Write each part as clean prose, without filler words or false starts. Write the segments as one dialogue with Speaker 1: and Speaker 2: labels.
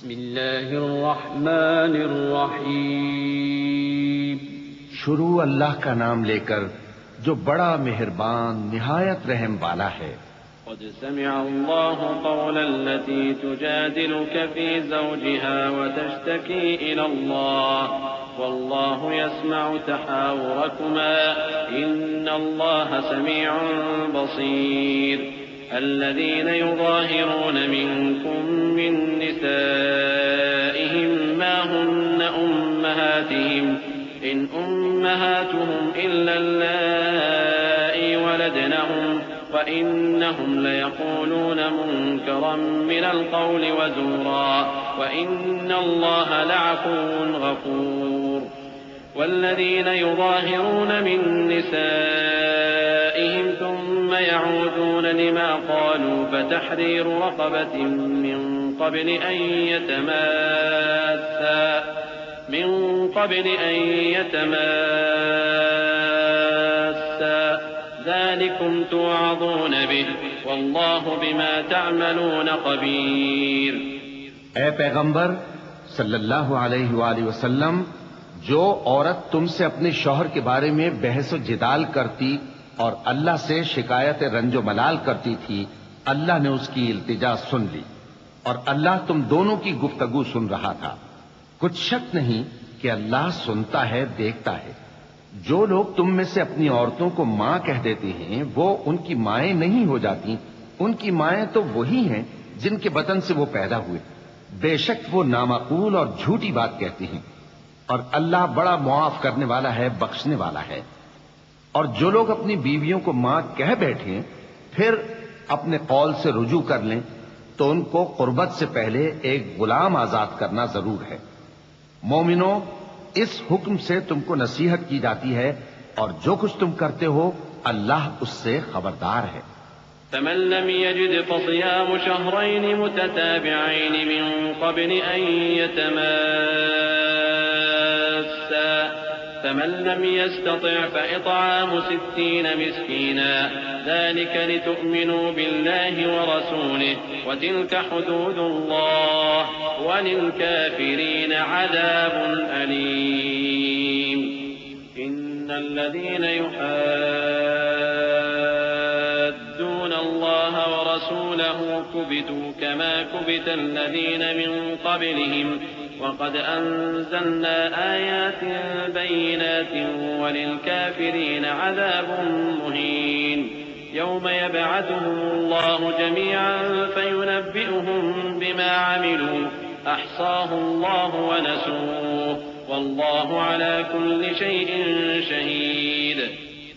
Speaker 1: بسم اللہ الرحمن الرحیم.
Speaker 2: شروع اللہ کا نام لے کر جو بڑا مہربان نہایت رحم والا ہے.
Speaker 1: قد سمع الله قول التي تجادلك في زوجها وتشتكي إلى الله والله يسمع تحاوركما إن الله سميع بصير. الذين يظاهرون منكم من نسائهم ما هن أمهاتهم إن أمهاتهم إلا اللائي ولدنهم وإنهم ليقولون منكرا من القول وزورا وإن الله لعفو غفور. والذين يظاهرون من نسائهم ثم يعودون لما قالوا فتحرير رقبة من قبل أن يتماسا ذلكم توعظون به والله بما تعملون خبير.
Speaker 2: اے پیغمبر صلی اللہ علیہ وآلہ وسلم، جو عورت تم سے اپنے شوہر کے بارے میں بحث و جدال کرتی اور اللہ سے شکایت رنج و ملال کرتی تھی، اللہ نے اس کی التجا سن لی اور اللہ تم دونوں کی گفتگو سن رہا تھا. کچھ شک نہیں کہ اللہ سنتا ہے، دیکھتا ہے. جو لوگ تم میں سے اپنی عورتوں کو ماں کہہ دیتے ہیں وہ ان کی مائیں نہیں ہو جاتی. ان کی مائیں تو وہی ہیں جن کے بطن سے وہ پیدا ہوئے. بے شک وہ نامعقول اور جھوٹی بات کہتی ہیں، اور اللہ بڑا معاف کرنے والا ہے، بخشنے والا ہے. اور جو لوگ اپنی بیویوں کو ماں کہہ بیٹھیں پھر اپنے قول سے رجوع کر لیں تو ان کو قربت سے پہلے ایک غلام آزاد کرنا ضرور ہے. مومنوں، اس حکم سے تم کو نصیحت کی جاتی ہے اور جو کچھ تم کرتے ہو اللہ اس سے خبردار ہے.
Speaker 1: فمن لم يجد فصيام شهرين متتابعين من قبل أن يتماسا فمن لم يستطع فإطعام 60 مسكينا ذلك لتؤمنوا بالله ورسوله وتلك حدود الله وللكافرين عذاب أليم. إن الذين يحادون الله ورسوله كبتوا كما كبت الذين من قبلهم وقد أنزلنا آيات بينات وللكافرين عذاب مهين. يوم يبعثهم الله جميعا فينبئهم بما عملوا أحصاه الله ونسوه والله على كل شيء شهيد.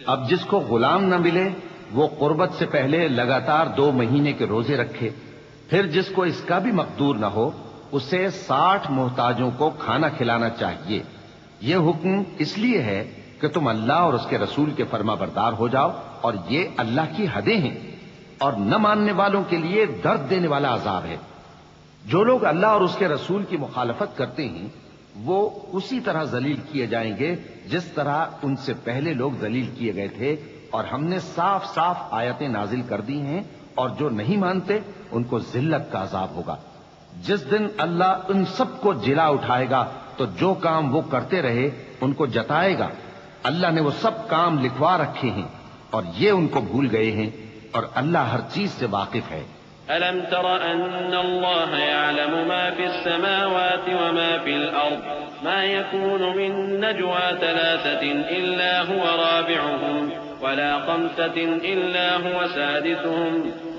Speaker 2: اب جس کو غلام نہ ملے وہ قربت سے پہلے لگاتار 2 مہینے کے روزے رکھے. پھر جس کو اس کا بھی مقدور نہ ہو اسے 60 محتاجوں کو کھانا کھلانا چاہیے. یہ حکم اس لیے ہے کہ تم اللہ اور اس کے رسول کے فرما بردار ہو جاؤ، اور یہ اللہ کی حدیں ہیں اور نہ ماننے والوں کے لیے درد دینے والا عذاب ہے. جو لوگ اللہ اور اس کے رسول کی مخالفت کرتے ہیں وہ اسی طرح ذلیل کیے جائیں گے جس طرح ان سے پہلے لوگ ذلیل کیے گئے تھے، اور ہم نے صاف صاف آیتیں نازل کر دی ہیں، اور جو نہیں مانتے ان کو ذلت کا عذاب ہوگا. جس دن اللہ ان سب کو جلا اٹھائے گا تو جو کام وہ کرتے رہے ان کو جتائے گا. اللہ نے وہ سب کام لکھوا رکھے ہیں اور یہ ان کو بھول گئے ہیں، اور اللہ ہر چیز سے واقف ہے.
Speaker 1: ألم تر أن الله يعلم ما في السماوات وما في الأرض ما يكون من نجوى 3 إلا هو رابعهم ولا 5 إلا هو سادسهم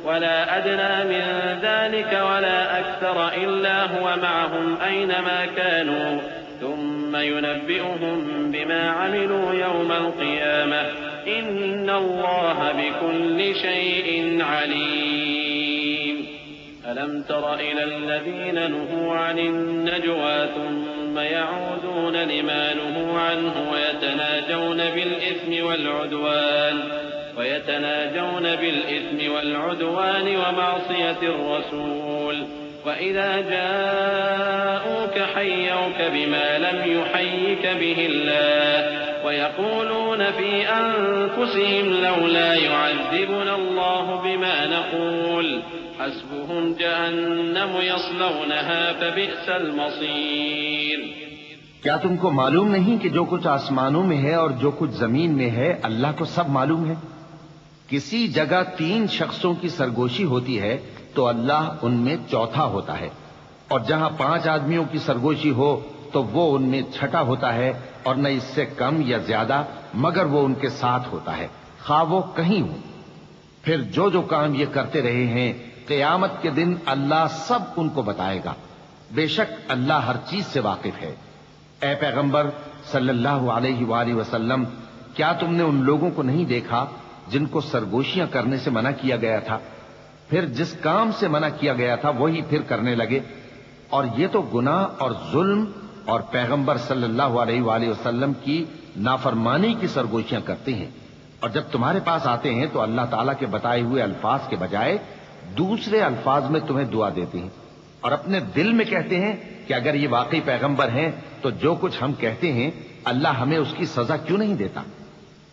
Speaker 1: ولا أدنى من ذلك ولا أكثر إلا هو معهم أينما كانوا ثم ينبئهم بما عملوا يوم القيامة إن الله بكل شيء عليم. ألم تر إلى الذين نهوا عن النجوى ثم يعودون لما نهوا عنه ويتناجون بالإثم والعدوان ومعصية الرسول وَإِذَا جَاءُوكَ حَيَّوْكَ بِمَا لَمْ يُحَيِّكَ بِهِ اللَّهُ وَيَقُولُونَ فِي أَنفُسِهِمْ لَوْلَا يُعَذِّبُنَا اللَّهُ بِمَا نَقُولُ حَسْبُهُمْ جَهَنَّمُ يَصْلَوْنَهَا فَبِئْسَ الْمَصِيرُ۔
Speaker 2: کیا تم کو معلوم نہیں کہ جو کچھ آسمانوں میں ہے اور جو کچھ زمین میں ہے اللہ کو سب معلوم ہے؟ کسی جگہ 3 شخصوں کی سرگوشی ہوتی ہے تو اللہ ان میں چوتھا ہوتا ہے، اور جہاں 5 آدمیوں کی سرگوشی ہو تو وہ ان میں چھٹا ہوتا ہے، اور نہ اس سے کم یا زیادہ مگر وہ ان کے ساتھ ہوتا ہے، خواہ وہ کہیں ہو۔ پھر جو کام یہ کرتے رہے ہیں قیامت کے دن اللہ سب ان کو بتائے گا، بے شک اللہ ہر چیز سے واقف ہے۔ اے پیغمبر صلی اللہ علیہ وآلہ وسلم، کیا تم نے ان لوگوں کو نہیں دیکھا جن کو سرگوشیاں کرنے سے منع کیا گیا تھا، پھر جس کام سے منع کیا گیا تھا وہی پھر کرنے لگے؟ اور یہ تو گناہ اور ظلم اور پیغمبر صلی اللہ علیہ وآلہ وسلم کی نافرمانی کی سرگوشیاں کرتے ہیں، اور جب تمہارے پاس آتے ہیں تو اللہ تعالیٰ کے بتائے ہوئے الفاظ کے بجائے دوسرے الفاظ میں تمہیں دعا دیتے ہیں، اور اپنے دل میں کہتے ہیں کہ اگر یہ واقعی پیغمبر ہیں تو جو کچھ ہم کہتے ہیں اللہ ہمیں اس کی سزا کیوں نہیں دیتا؟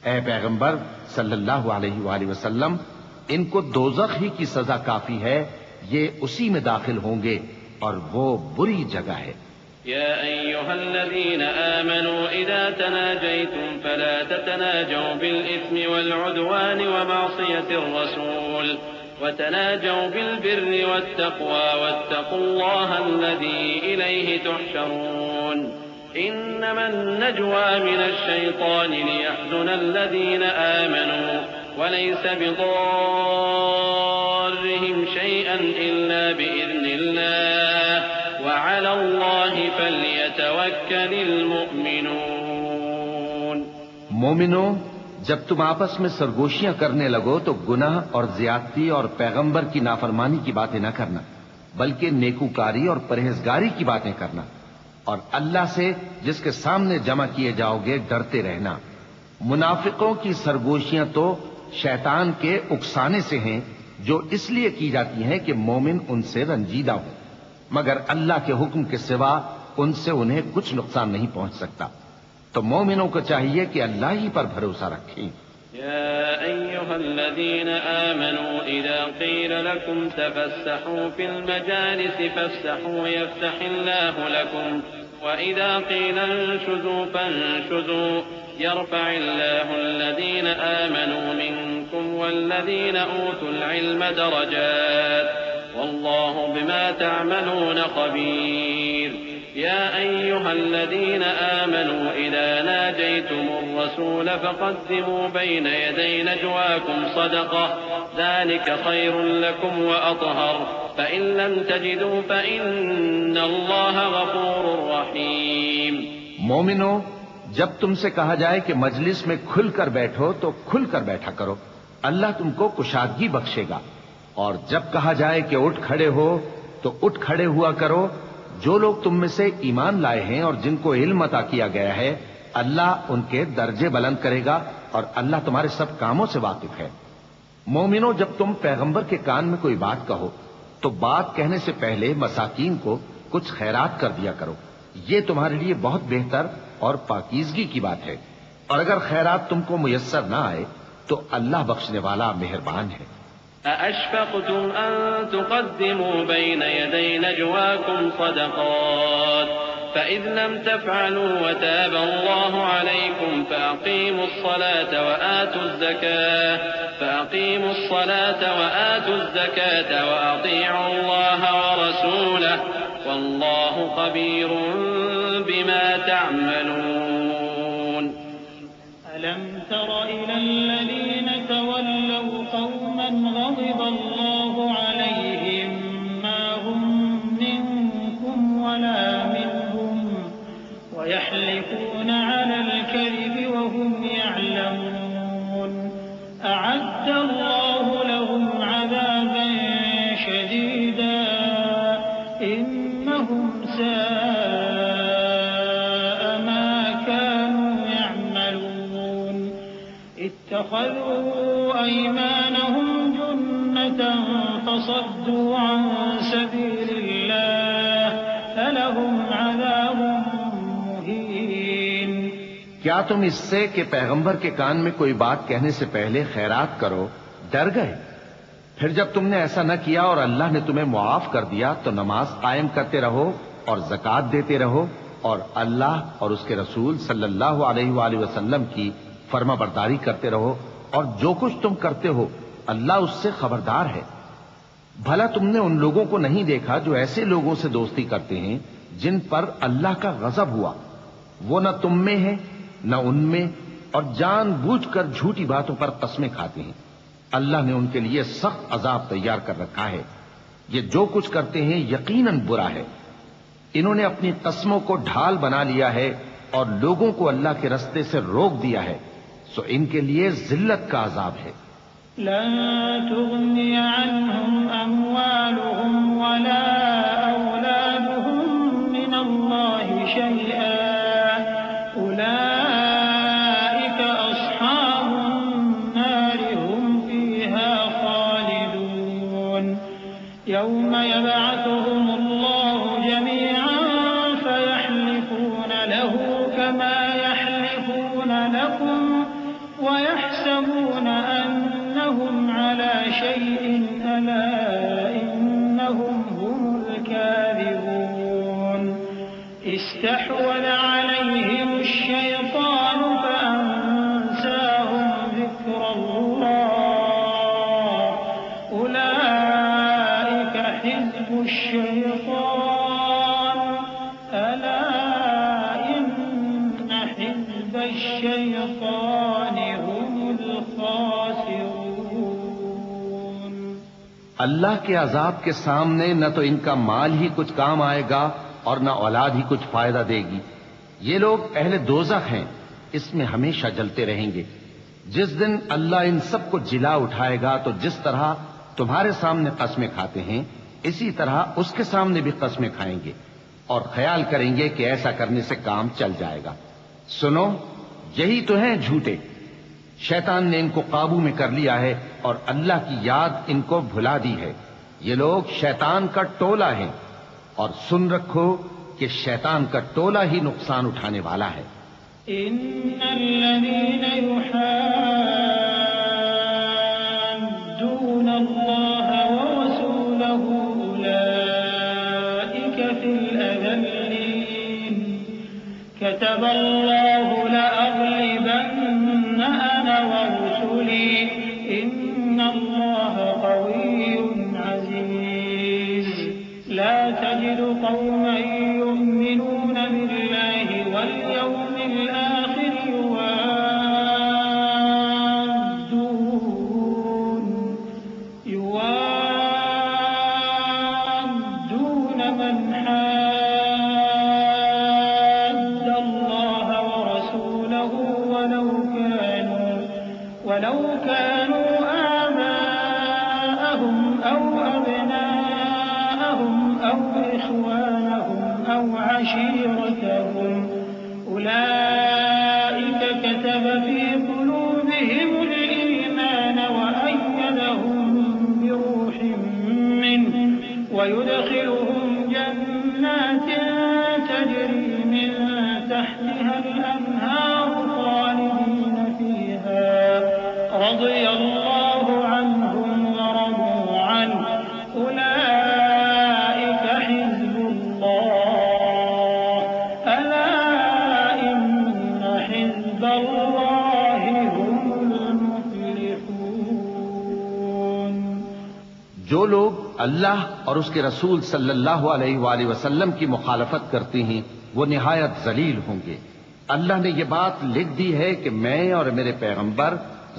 Speaker 2: اے پیغمبر صلی اللہ علیہ وآلہ وسلم، ان کو دوزخ ہی کی سزا کافی ہے، یہ اسی میں داخل ہوں گے اور وہ بری جگہ ہے۔
Speaker 1: يا أيها الذين آمنوا إذا تناجيتم فلا تتناجوا بالإثم والعدوان ومعصية الرسول وتناجوا بالبر والتقوى واتقوا الله الذي إليه تحشرون إنما النجوى من الشيطان ليحزن الذين آمنوا وليس بضارهم شيئا إلا بإذن الله وعلى الله فليتوكل المؤمنون۔
Speaker 2: مومنو، جب تم آپس میں سرگوشیاں کرنے لگو تو گناہ اور زیادتی اور پیغمبر کی نافرمانی کی باتیں نہ کرنا، بلکہ نیکوکاری اور پرہیزگاری کی باتیں کرنا، اور اللہ سے جس کے سامنے جمع کیے جاؤ گے ڈرتے رہنا۔ منافقوں کی سرگوشیاں تو شیطان کے اکسانے سے ہیں، جو اس لیے کی جاتی ہیں کہ مومن ان سے رنجیدہ ہوں، مگر اللہ کے حکم کے سوا ان سے انہیں کچھ نقصان نہیں پہنچ سکتا۔ تو مومنوں کو چاہیے کہ اللہ ہی پر بھروسہ رکھیں۔
Speaker 1: يا أيها الذين آمنوا إذا قيل لكم تفسحوا في المجالس فافسحوا يفسح الله لكم وإذا قيل انشزوا فانشزوا يرفع الله الذين آمنوا منكم والذين أوتوا العلم درجات والله بما تعملون خبير۔ يا أيها الذين آمنوا إذا ناجيتم الرسول فقدموا بين يدي نجواكم صدقة ذلك خير لكم وأطهر فإن لم تجدوا فإن الله غفور رحيم۔
Speaker 2: مومنو، جب تم سے کہا جائے کہ مجلس میں کھل کر بیٹھو تو کھل کر بیٹھا کرو، اللہ تم کو کشادگی بخشے گا، اور جب کہا جائے کہ اٹھ کھڑے ہو تو اٹھ کھڑے ہوا کرو۔ جو لوگ تم میں سے ایمان لائے ہیں اور جن کو علم عطا کیا گیا ہے اللہ ان کے درجے بلند کرے گا، اور اللہ تمہارے سب کاموں سے واقف ہے۔ مومنو، جب تم پیغمبر کے کان میں کوئی بات کہو تو بات کہنے سے پہلے مساکین کو کچھ خیرات کر دیا کرو، یہ تمہارے لیے بہت بہتر اور پاکیزگی کی بات ہے، اور اگر خیرات تم کو میسر نہ آئے تو اللہ بخشنے والا مہربان ہے۔
Speaker 1: أأشفقتم أن تقدموا بين يدي نجواكم صدقات فإذ لم تفعلوا وتاب الله عليكم فأقيموا الصلاة وآتوا الزكاة وأطيعوا الله ورسوله والله خبير بما تعملون۔
Speaker 3: ألم تر إلى الذين تولوا قوما غضب الله عليهم ما هم منكم ولا منهم ويحلفون على الكذب وهم يعلمون أعد الله لهم عذابا شديدا إنهم ساء ما كانوا يعملون اتخذوا أيمانهم جنة فصدوا عن سبيل الله لهم عذاب مهين.
Speaker 2: کیا تم اس سے کہ پیغمبر کے کان میں کوئی بات کہنے سے پہلے خیرات کرو ڈر گئے؟ پھر جب تم نے ایسا نہ کیا اور اللہ نے تمہیں معاف کر دیا تو نماز قائم کرتے رہو اور زکوٰۃ دیتے رہو اور اللہ اور اس کے رسول صلی اللہ علیہ وآلہ وسلم کی فرما برداری کرتے رہو، اور جو کچھ تم کرتے ہو اللہ اس سے خبردار ہے. بھلا تم نے ان لوگوں کو نہیں دیکھا جو ایسے لوگوں سے دوستی کرتے ہیں جن پر اللہ کا غضب ہوا؟ وہ نہ تم میں ہے نہ ان میں، اور جان بوجھ کر جھوٹی باتوں پر قسمیں کھاتے ہیں. اللہ نے ان کے لیے سخت عذاب تیار کر رکھا ہے. یہ جو کچھ کرتے ہیں یقیناً برا ہے. انہوں نے اپنی قسموں کو ڈھال بنا لیا ہے اور لوگوں کو اللہ کے رستے سے روک دیا ہے، سو ان کے لیے ذلت کا عذاب ہے.
Speaker 3: لن تغني عنهم أموالهم ولا أولادهم من الله شيئا أولئك أصحاب النار هم فيها خالدون. يوم يبعثهم الله جميعا فيحلفون له كما يحلفون لكم ويحسبون أنهم على شيء ألا إنهم هم الكاذبون. استحوذ عليهم الشيطان فأنساهم ذكر الله أولئك حزب الشيطان ألا إن حزب الشيطان هم الخاسرون.
Speaker 2: اللہ کے عذاب کے سامنے نہ تو ان کا مال ہی کچھ کام آئے گا اور نہ اولاد ہی کچھ فائدہ دے گی. یہ لوگ اہل دوزخ ہیں، اس میں ہمیشہ جلتے رہیں گے. جس دن اللہ ان سب کو جلا اٹھائے گا تو جس طرح تمہارے سامنے قسمیں کھاتے ہیں اسی طرح اس کے سامنے بھی قسمیں کھائیں گے اور خیال کریں گے کہ ایسا کرنے سے کام چل جائے گا. سنو، یہی تو ہیں جھوٹے. شیطان نے ان کو قابو میں کر لیا ہے اور اللہ کی یاد ان کو بھلا دی ہے. یہ لوگ شیطان کا ٹولہ ہیں، اور سن رکھو کہ شیطان کا ٹولہ ہی نقصان اٹھانے والا ہے.
Speaker 3: ان الذين يحادون الله ورسوله اولئك في الاذلين. كتب الله لأغلبن أنا ورسلي إن الله قوي عزيز. لا تجد قوما يؤمنون بالله واليوم الآخر يوادون من حاد الله ورسوله ولو كانوا آباءهم أو أبناءهم أو إخوانهم أو عشيرتهم أولئك كتب في قلوبهم الإيمان وأيدهم بروح منه ويدخلهم جنات تجري من تحتها الأنهار خالدين فيها رضي الله عنهم ورضوا عنه أولئك حزب الله ألا إن حزب الله هم المفلحون.
Speaker 2: جو لوگ اللہ اور اس کے رسول صلی اللہ علیہ وآلہ وسلم کی مخالفت کرتے ہیں وہ نہایت ذلیل ہوں گے. اللہ نے یہ بات لکھ دی ہے کہ میں اور میرے پیغمبر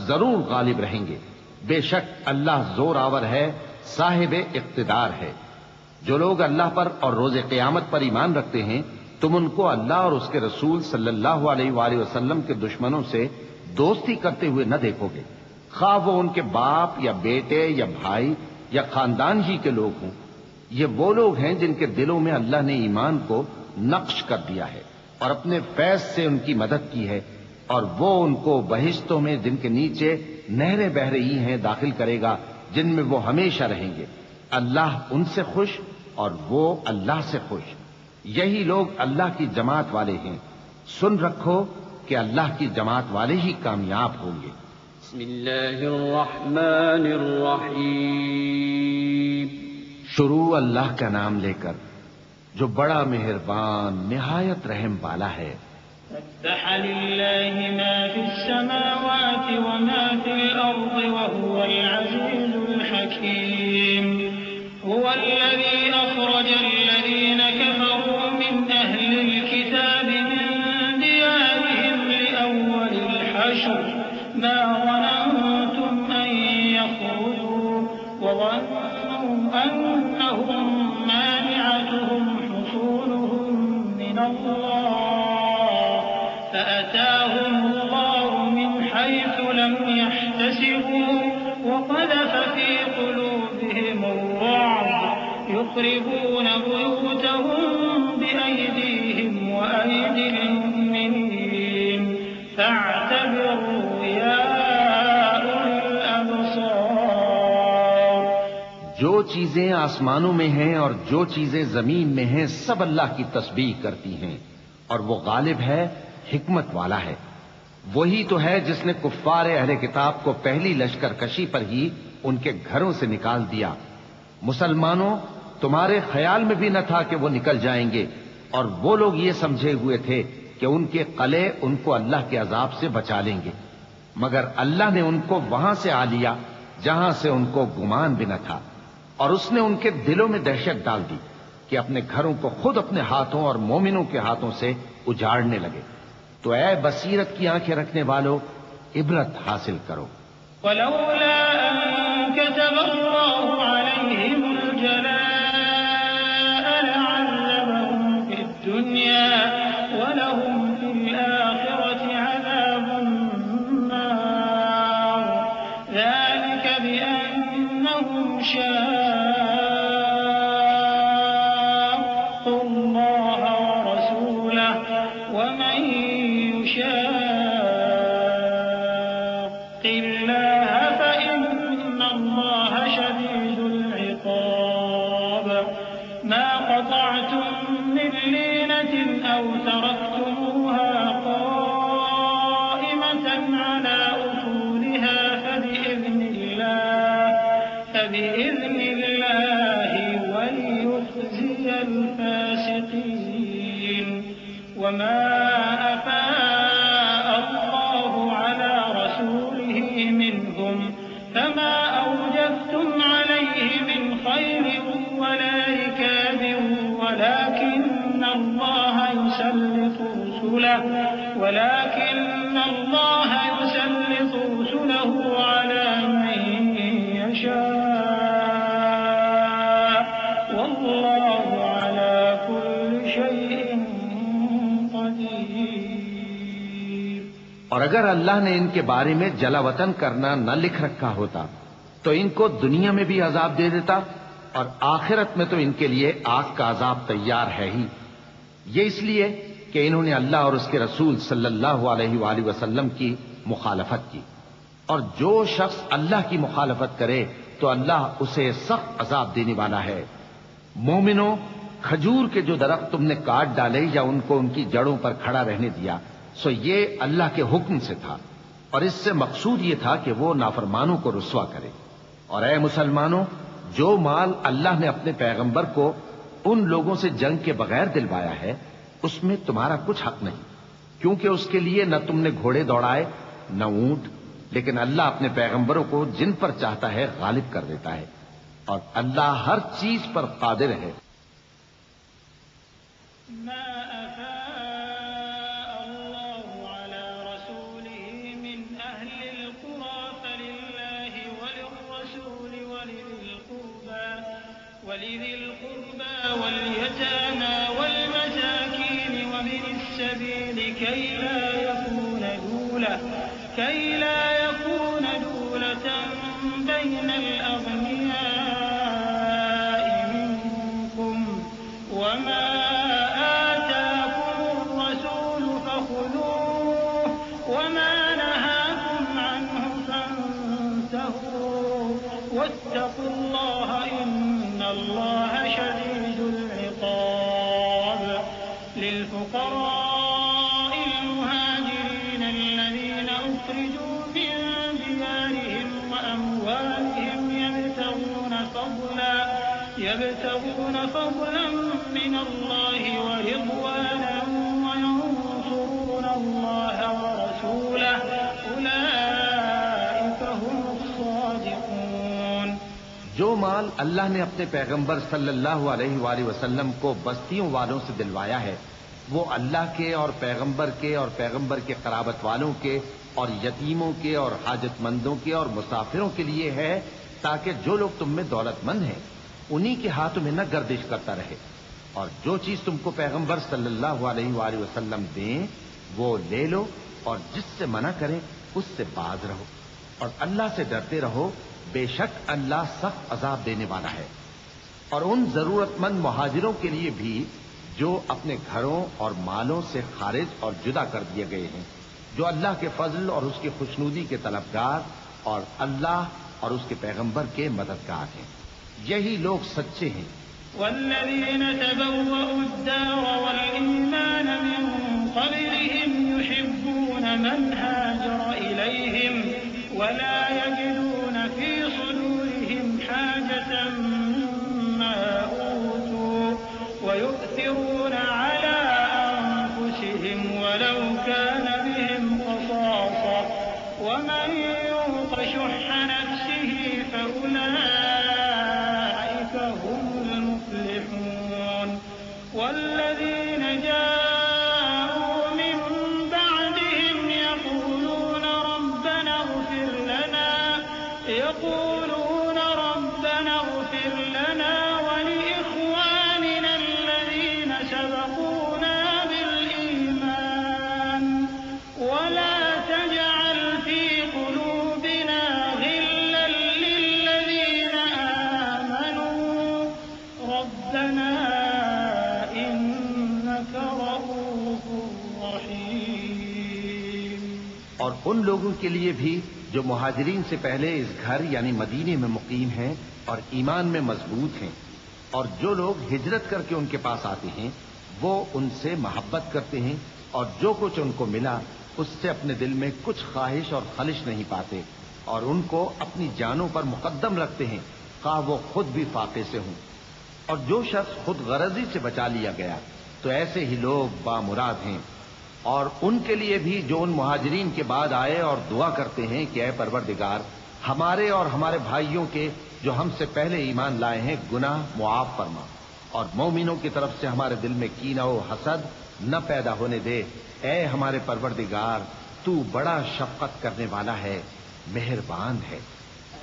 Speaker 2: ضرور غالب رہیں گے. بے شک اللہ زور آور ہے، صاحب اقتدار ہے. جو لوگ اللہ پر اور روز قیامت پر ایمان رکھتے ہیں تم ان کو اللہ اور اس کے رسول صلی اللہ علیہ وآلہ وسلم کے دشمنوں سے دوستی کرتے ہوئے نہ دیکھو گے، خواہ وہ ان کے باپ یا بیٹے یا بھائی یا خاندان ہی کے لوگ ہوں. یہ وہ لوگ ہیں جن کے دلوں میں اللہ نے ایمان کو نقش کر دیا ہے اور اپنے فیض سے ان کی مدد کی ہے، اور وہ ان کو بہشتوں میں جن کے نیچے نہریں بہ رہی ہیں داخل کرے گا جن میں وہ ہمیشہ رہیں گے. اللہ ان سے خوش اور وہ اللہ سے خوش. یہی لوگ اللہ کی جماعت والے ہیں، سن رکھو کہ اللہ کی جماعت والے ہی کامیاب ہوں گے۔
Speaker 1: بسم اللہ الرحمن الرحیم۔
Speaker 2: شروع اللہ کا نام لے کر جو بڑا مہربان نہایت رحم والا ہے۔
Speaker 3: سبح للہ ما فی السماوات وما فی الارض وهو العزیز الحکیم۔ هو الذي أخرج الذين كفروا من أهل الكتاب من ديارهم لأول الحشر ما ظننتم أن يخرجوا وظنوا أنهم مانعتهم حصولهم من الله فأتاهم الله من حيث لم يحتسبوا وقذف في قلوبهم الرعب يخربون بيوتهم بأيديهم وأيدي المؤمنين فاعتبروا يا أولي الأبصار۔
Speaker 2: جو چیزیں آسمانوں میں ہیں اور جو چیزیں زمین میں ہیں سب اللہ کی تسبیح کرتی ہیں، اور وہ غالب ہے، حکمت والا ہے۔ وہی تو ہے جس نے کفار اہل کتاب کو پہلی لشکر کشی پر ہی ان کے گھروں سے نکال دیا۔ مسلمانوں، تمہارے خیال میں بھی نہ تھا کہ وہ نکل جائیں گے، اور وہ لوگ یہ سمجھے ہوئے تھے کہ ان کے قلعے ان کو اللہ کے عذاب سے بچا لیں گے، مگر اللہ نے ان کو وہاں سے آ لیا جہاں سے ان کو گمان بھی نہ تھا، اور اس نے ان کے دلوں میں دہشت ڈال دی کہ اپنے گھروں کو خود اپنے ہاتھوں اور مومنوں کے ہاتھوں سے اجاڑنے لگے۔ تو اے بصیرت کی آنکھیں رکھنے والو، عبرت حاصل کرو۔
Speaker 3: ولولا أن كتب الله عليهم الجلاء لعذبهم في الدنيا ولهم في الآخرة عذاب النار ذلك بأنهم شاقوا الله ورسوله ومن يشاق الله فإن الله شديد العقاب ما قطعتم من لينة أو تركتموها قائمة على أصولها فبإذن الله وليخزي الفاسقين وما أفاء الله على رسوله منهم فما أوجفتم عليه من خير ولا ركاب ولكن الله يسلط رسله على من يشاء والله على كل شيء قدير۔
Speaker 2: اور اگر اللہ نے ان کے بارے میں جلا وطن کرنا نہ لکھ رکھا ہوتا تو ان کو دنیا میں بھی عذاب دے دیتا، اور آخرت میں تو ان کے لیے آگ کا عذاب تیار ہے ہی۔ یہ اس لیے کہ انہوں نے اللہ اور اس کے رسول صلی اللہ علیہ وآلہ وسلم کی مخالفت کی، اور جو شخص اللہ کی مخالفت کرے تو اللہ اسے سخت عذاب دینے والا ہے۔ مومنوں، کھجور کے جو درخت تم نے کاٹ ڈالے یا ان کو ان کی جڑوں پر کھڑا رہنے دیا، سو یہ اللہ کے حکم سے تھا، اور اس سے مقصود یہ تھا کہ وہ نافرمانوں کو رسوا کرے۔ اور اے مسلمانوں، جو مال اللہ نے اپنے پیغمبر کو ان لوگوں سے جنگ کے بغیر دلوایا ہے اس میں تمہارا کچھ حق نہیں، کیونکہ اس کے لیے نہ تم نے گھوڑے دوڑائے نہ اونٹ، لیکن اللہ اپنے پیغمبروں کو جن پر چاہتا ہے غالب کر دیتا ہے، اور اللہ ہر چیز پر قادر ہے۔
Speaker 3: ما أفاء الله على رسوله من أهل القرى فلله وللرسول ولذي القربى واليتامى والمساكين ومن السبيل كي لا يكون دولة بين الأغنياء منكم وما آتاكم الرسول فخذوه وما نهاكم عنه فانتهوا واتقوا الله إن الله شديد العقاب۔ للفقراء المهاجرين الذين أخرجوا من ديارهم وأموالهم يبتغون فضلا من الله ورضوانا وينصرون الله ورسوله أولئك هم الصادقون۔
Speaker 2: جو مال اللہ نے اپنے پیغمبر صلی اللہ علیہ وآلہ وسلم کو بستیوں والوں سے دلوایا ہے وہ اللہ کے اور پیغمبر کے قرابت والوں کے اور یتیموں کے اور حاجت مندوں کے اور مسافروں کے لیے ہے تاکہ جو لوگ تم میں دولت مند ہیں انہی کے ہاتھوں میں نہ گردش کرتا رہے، اور جو چیز تم کو پیغمبر صلی اللہ علیہ وآلہ وسلم دیں وہ لے لو، اور جس سے منع کریں اس سے باز رہو، اور اللہ سے ڈرتے رہو، بے شک اللہ سخت عذاب دینے والا ہے۔ اور ان ضرورت مند مہاجروں کے لیے بھی جو اپنے گھروں اور مالوں سے خارج اور جدا کر دیے گئے ہیں، جو اللہ کے فضل اور اس کی خوشنودی کے طلبگار اور اللہ اور اس کے پیغمبر کے مددگار ہیں، یہی لوگ سچے ہیں۔
Speaker 3: والذين تبوأوا الدار والإيمان من قبلهم يحبون من هاجر إليهم ولا يجدون في صدورهم حاجة مما أوتوا ويؤثرون على أنفسهم ولو كان بهم خصاصة ومن يوق شح نفسه فأولئك هم المفلحون۔ والذين جاءوا من بعدهم يقولون ربنا اغفر لنا ولإخواننا الذين سبقونا بالإيمان ولا تجعل في قلوبنا غلا للذين آمنوا ربنا إنك رؤوف رحيم۔
Speaker 2: اور ان لوگوں کے لیے بھی جو مہاجرین سے پہلے اس گھر یعنی مدینے میں مقیم ہیں اور ایمان میں مضبوط ہیں، اور جو لوگ ہجرت کر کے ان کے پاس آتے ہیں وہ ان سے محبت کرتے ہیں، اور جو کچھ ان کو ملا اس سے اپنے دل میں کچھ خواہش اور خلش نہیں پاتے، اور ان کو اپنی جانوں پر مقدم رکھتے ہیں خواہ وہ خود بھی فاقے سے ہوں۔ اور جو شخص خود غرضی سے بچا لیا گیا تو ایسے ہی لوگ بامراد ہیں۔ اور ان کے لیے بھی جو ان مہاجرین کے بعد آئے اور دعا کرتے ہیں کہ اے پروردگار ہمارے اور ہمارے بھائیوں کے جو ہم سے پہلے ایمان لائے ہیں گناہ معاف فرما، اور مومنوں کی طرف سے ہمارے دل میں کینہ و حسد نہ پیدا ہونے دے، اے ہمارے پروردگار تو بڑا شفقت کرنے والا ہے، مہربان ہے۔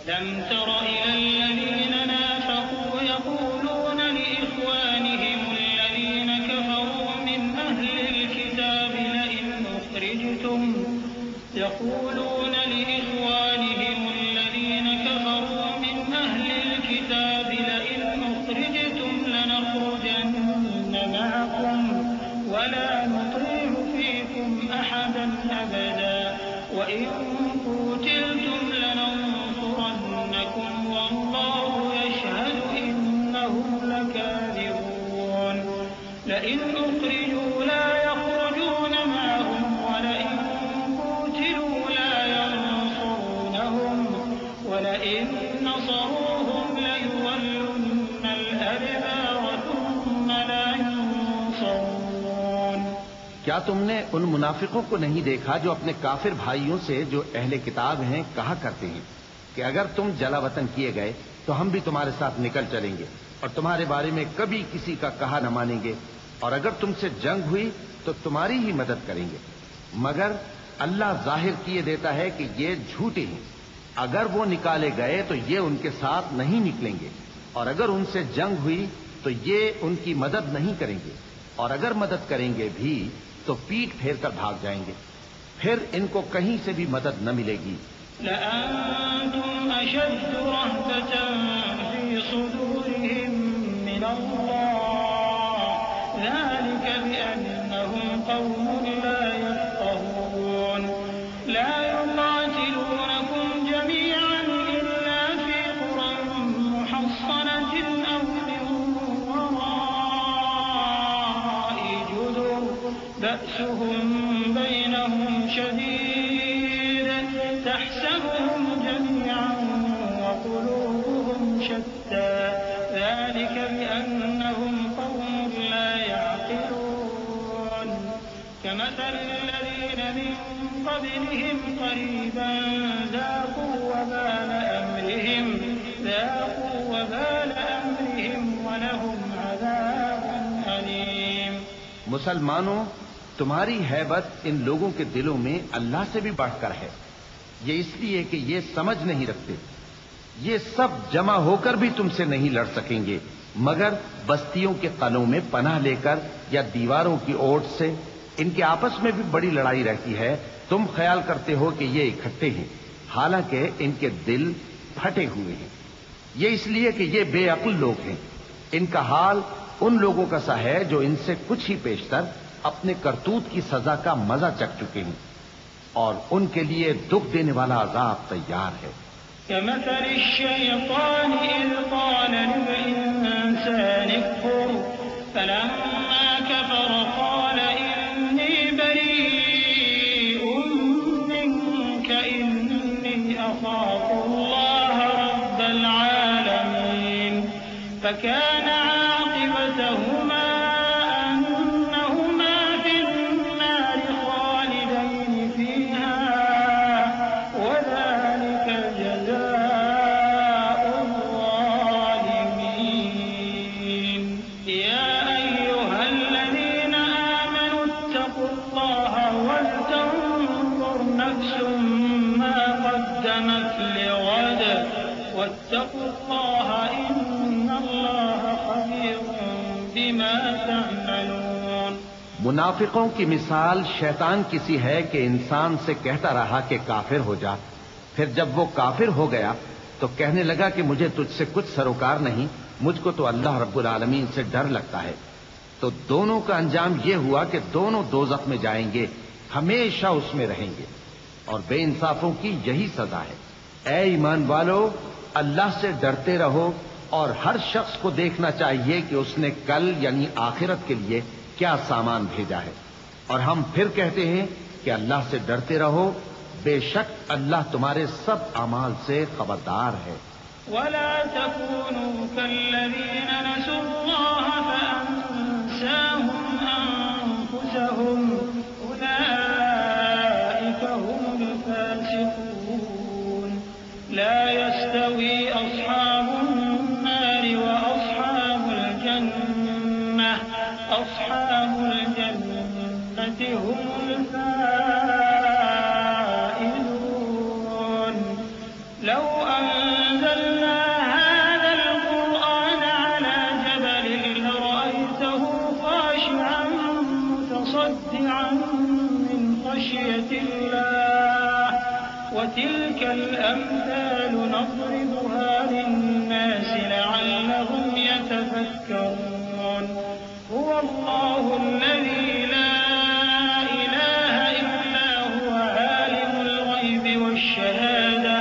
Speaker 3: ألم تر إلى الذين نافقوا يقولون لإخوانهم الذين كفروا من أهل الكتاب لئن أخرجتم لنخرجن معكم ولا نطيع فيكم أحدا أبدا وإن قتلتم لننصرنكم والله يشهد إنهم لكاذبون۔ لئن أخرجوا لا يخرجون معهم ولئن قتلوا لا ينصرونهم ولئن نصروهم ليولن الأدبار ثم لا ينصرون۔
Speaker 2: کیا تم نے ان منافقوں کو نہیں دیکھا جو اپنے کافر بھائیوں سے جو اہل کتاب ہیں کہا کرتے ہیں کہ اگر تم جلا وطن کیے گئے تو ہم بھی تمہارے ساتھ نکل چلیں گے اور تمہارے بارے میں کبھی کسی کا کہا نہ مانیں گے، اور اگر تم سے جنگ ہوئی تو تمہاری ہی مدد کریں گے، مگر اللہ ظاہر کیے دیتا ہے کہ یہ جھوٹے ہیں۔ اگر وہ نکالے گئے تو یہ ان کے ساتھ نہیں نکلیں گے، اور اگر ان سے جنگ ہوئی تو یہ ان کی مدد نہیں کریں گے، اور اگر مدد کریں گے بھی تو پیٹ پھیر کر بھاگ جائیں گے، پھر ان کو کہیں سے بھی مدد نہ ملے گی۔
Speaker 3: لأنتم أشد رهبة في صدورهم من الله ذلك بأنهم قوم لا يفقهون۔ لا يقاتلونكم جميعا إلا في قرى محصنة أو من وراء جدر بأسهم بينهم شديد تحسبهم جميعا وقلوبهم شتى ذلك بأنهم قوم لا يعقلون كمثل الذين من قبلهم قريبا ذاقوا وبال أمرهم ولهم عذاب أليم.
Speaker 2: مسلمانوں، تمہاری ہیبت ان لوگوں کے دلوں میں اللہ سے بھی بڑھ کر ہے. یہ اس لیے کہ یہ سمجھ نہیں رکھتے. یہ سب جمع ہو کر بھی تم سے نہیں لڑ سکیں گے مگر بستیوں کے قلعوں میں پناہ لے کر یا دیواروں کی اوٹ سے. ان کے آپس میں بھی بڑی لڑائی رہتی ہے. تم خیال کرتے ہو کہ یہ اکٹھے ہیں، حالانکہ ان کے دل پھٹے ہوئے ہیں. یہ اس لیے کہ یہ بے عقل لوگ ہیں. ان کا حال ان لوگوں کا سا ہے جو ان سے کچھ ہی پیشتر اپنے کرتوت کی سزا کا مزہ چکھ چکے ہیں اور ان کے لیے دکھ دینے والا عذاب تیار ہے.
Speaker 3: كمثل الشيطان إذ قال للإنسان اكفر فلما كفر قال إني بريء منك إني أخاف الله رب العالمين فكان عاقبتهما أنهما في النار خالدين فيها وذلك جزاء الظالمين. يا أيها الذين آمنوا اتقوا الله ولتنظر نفس ما قدمت لغد واتقوا الله إن الله خبير بما تعملون.
Speaker 2: منافقوں کی مثال شیطان کی سی ہے کہ انسان سے کہتا رہا کہ کافر ہو جا. پھر جب وہ کافر ہو گیا تو کہنے لگا کہ مجھے تجھ سے کچھ سروکار نہیں، مجھ کو تو اللہ رب العالمین سے ڈر لگتا ہے. تو دونوں کا انجام یہ ہوا کہ دونوں دوزخ میں جائیں گے، ہمیشہ اس میں رہیں گے، اور بے انصافوں کی یہی سزا ہے. اے ایمان والو، اللہ سے ڈرتے رہو اور ہر شخص کو دیکھنا چاہیے کہ اس نے کل یعنی آخرت کے لیے کیا سامان بھیجا ہے. اور ہم پھر کہتے ہیں کہ اللہ سے ڈرتے رہو، بے شک اللہ تمہارے سب اعمال سے خبردار ہے.
Speaker 3: ولا تكونوا كالذين نسوا الله فأنساهم أنفسهم أولئك هم الفاسقون. لا يستوي أصحاب النار وأصحاب الجنة أصحاب الجنة هم الفائزون. لو أنزلنا هذا القرآن على جبل لرأيته خاشعا متصدعا من خشية الله وتلك الأمثال نضربها للناس لعلهم يتفكرون. هو الله الذي لا إله إلا هو عالم الغيب والشهادة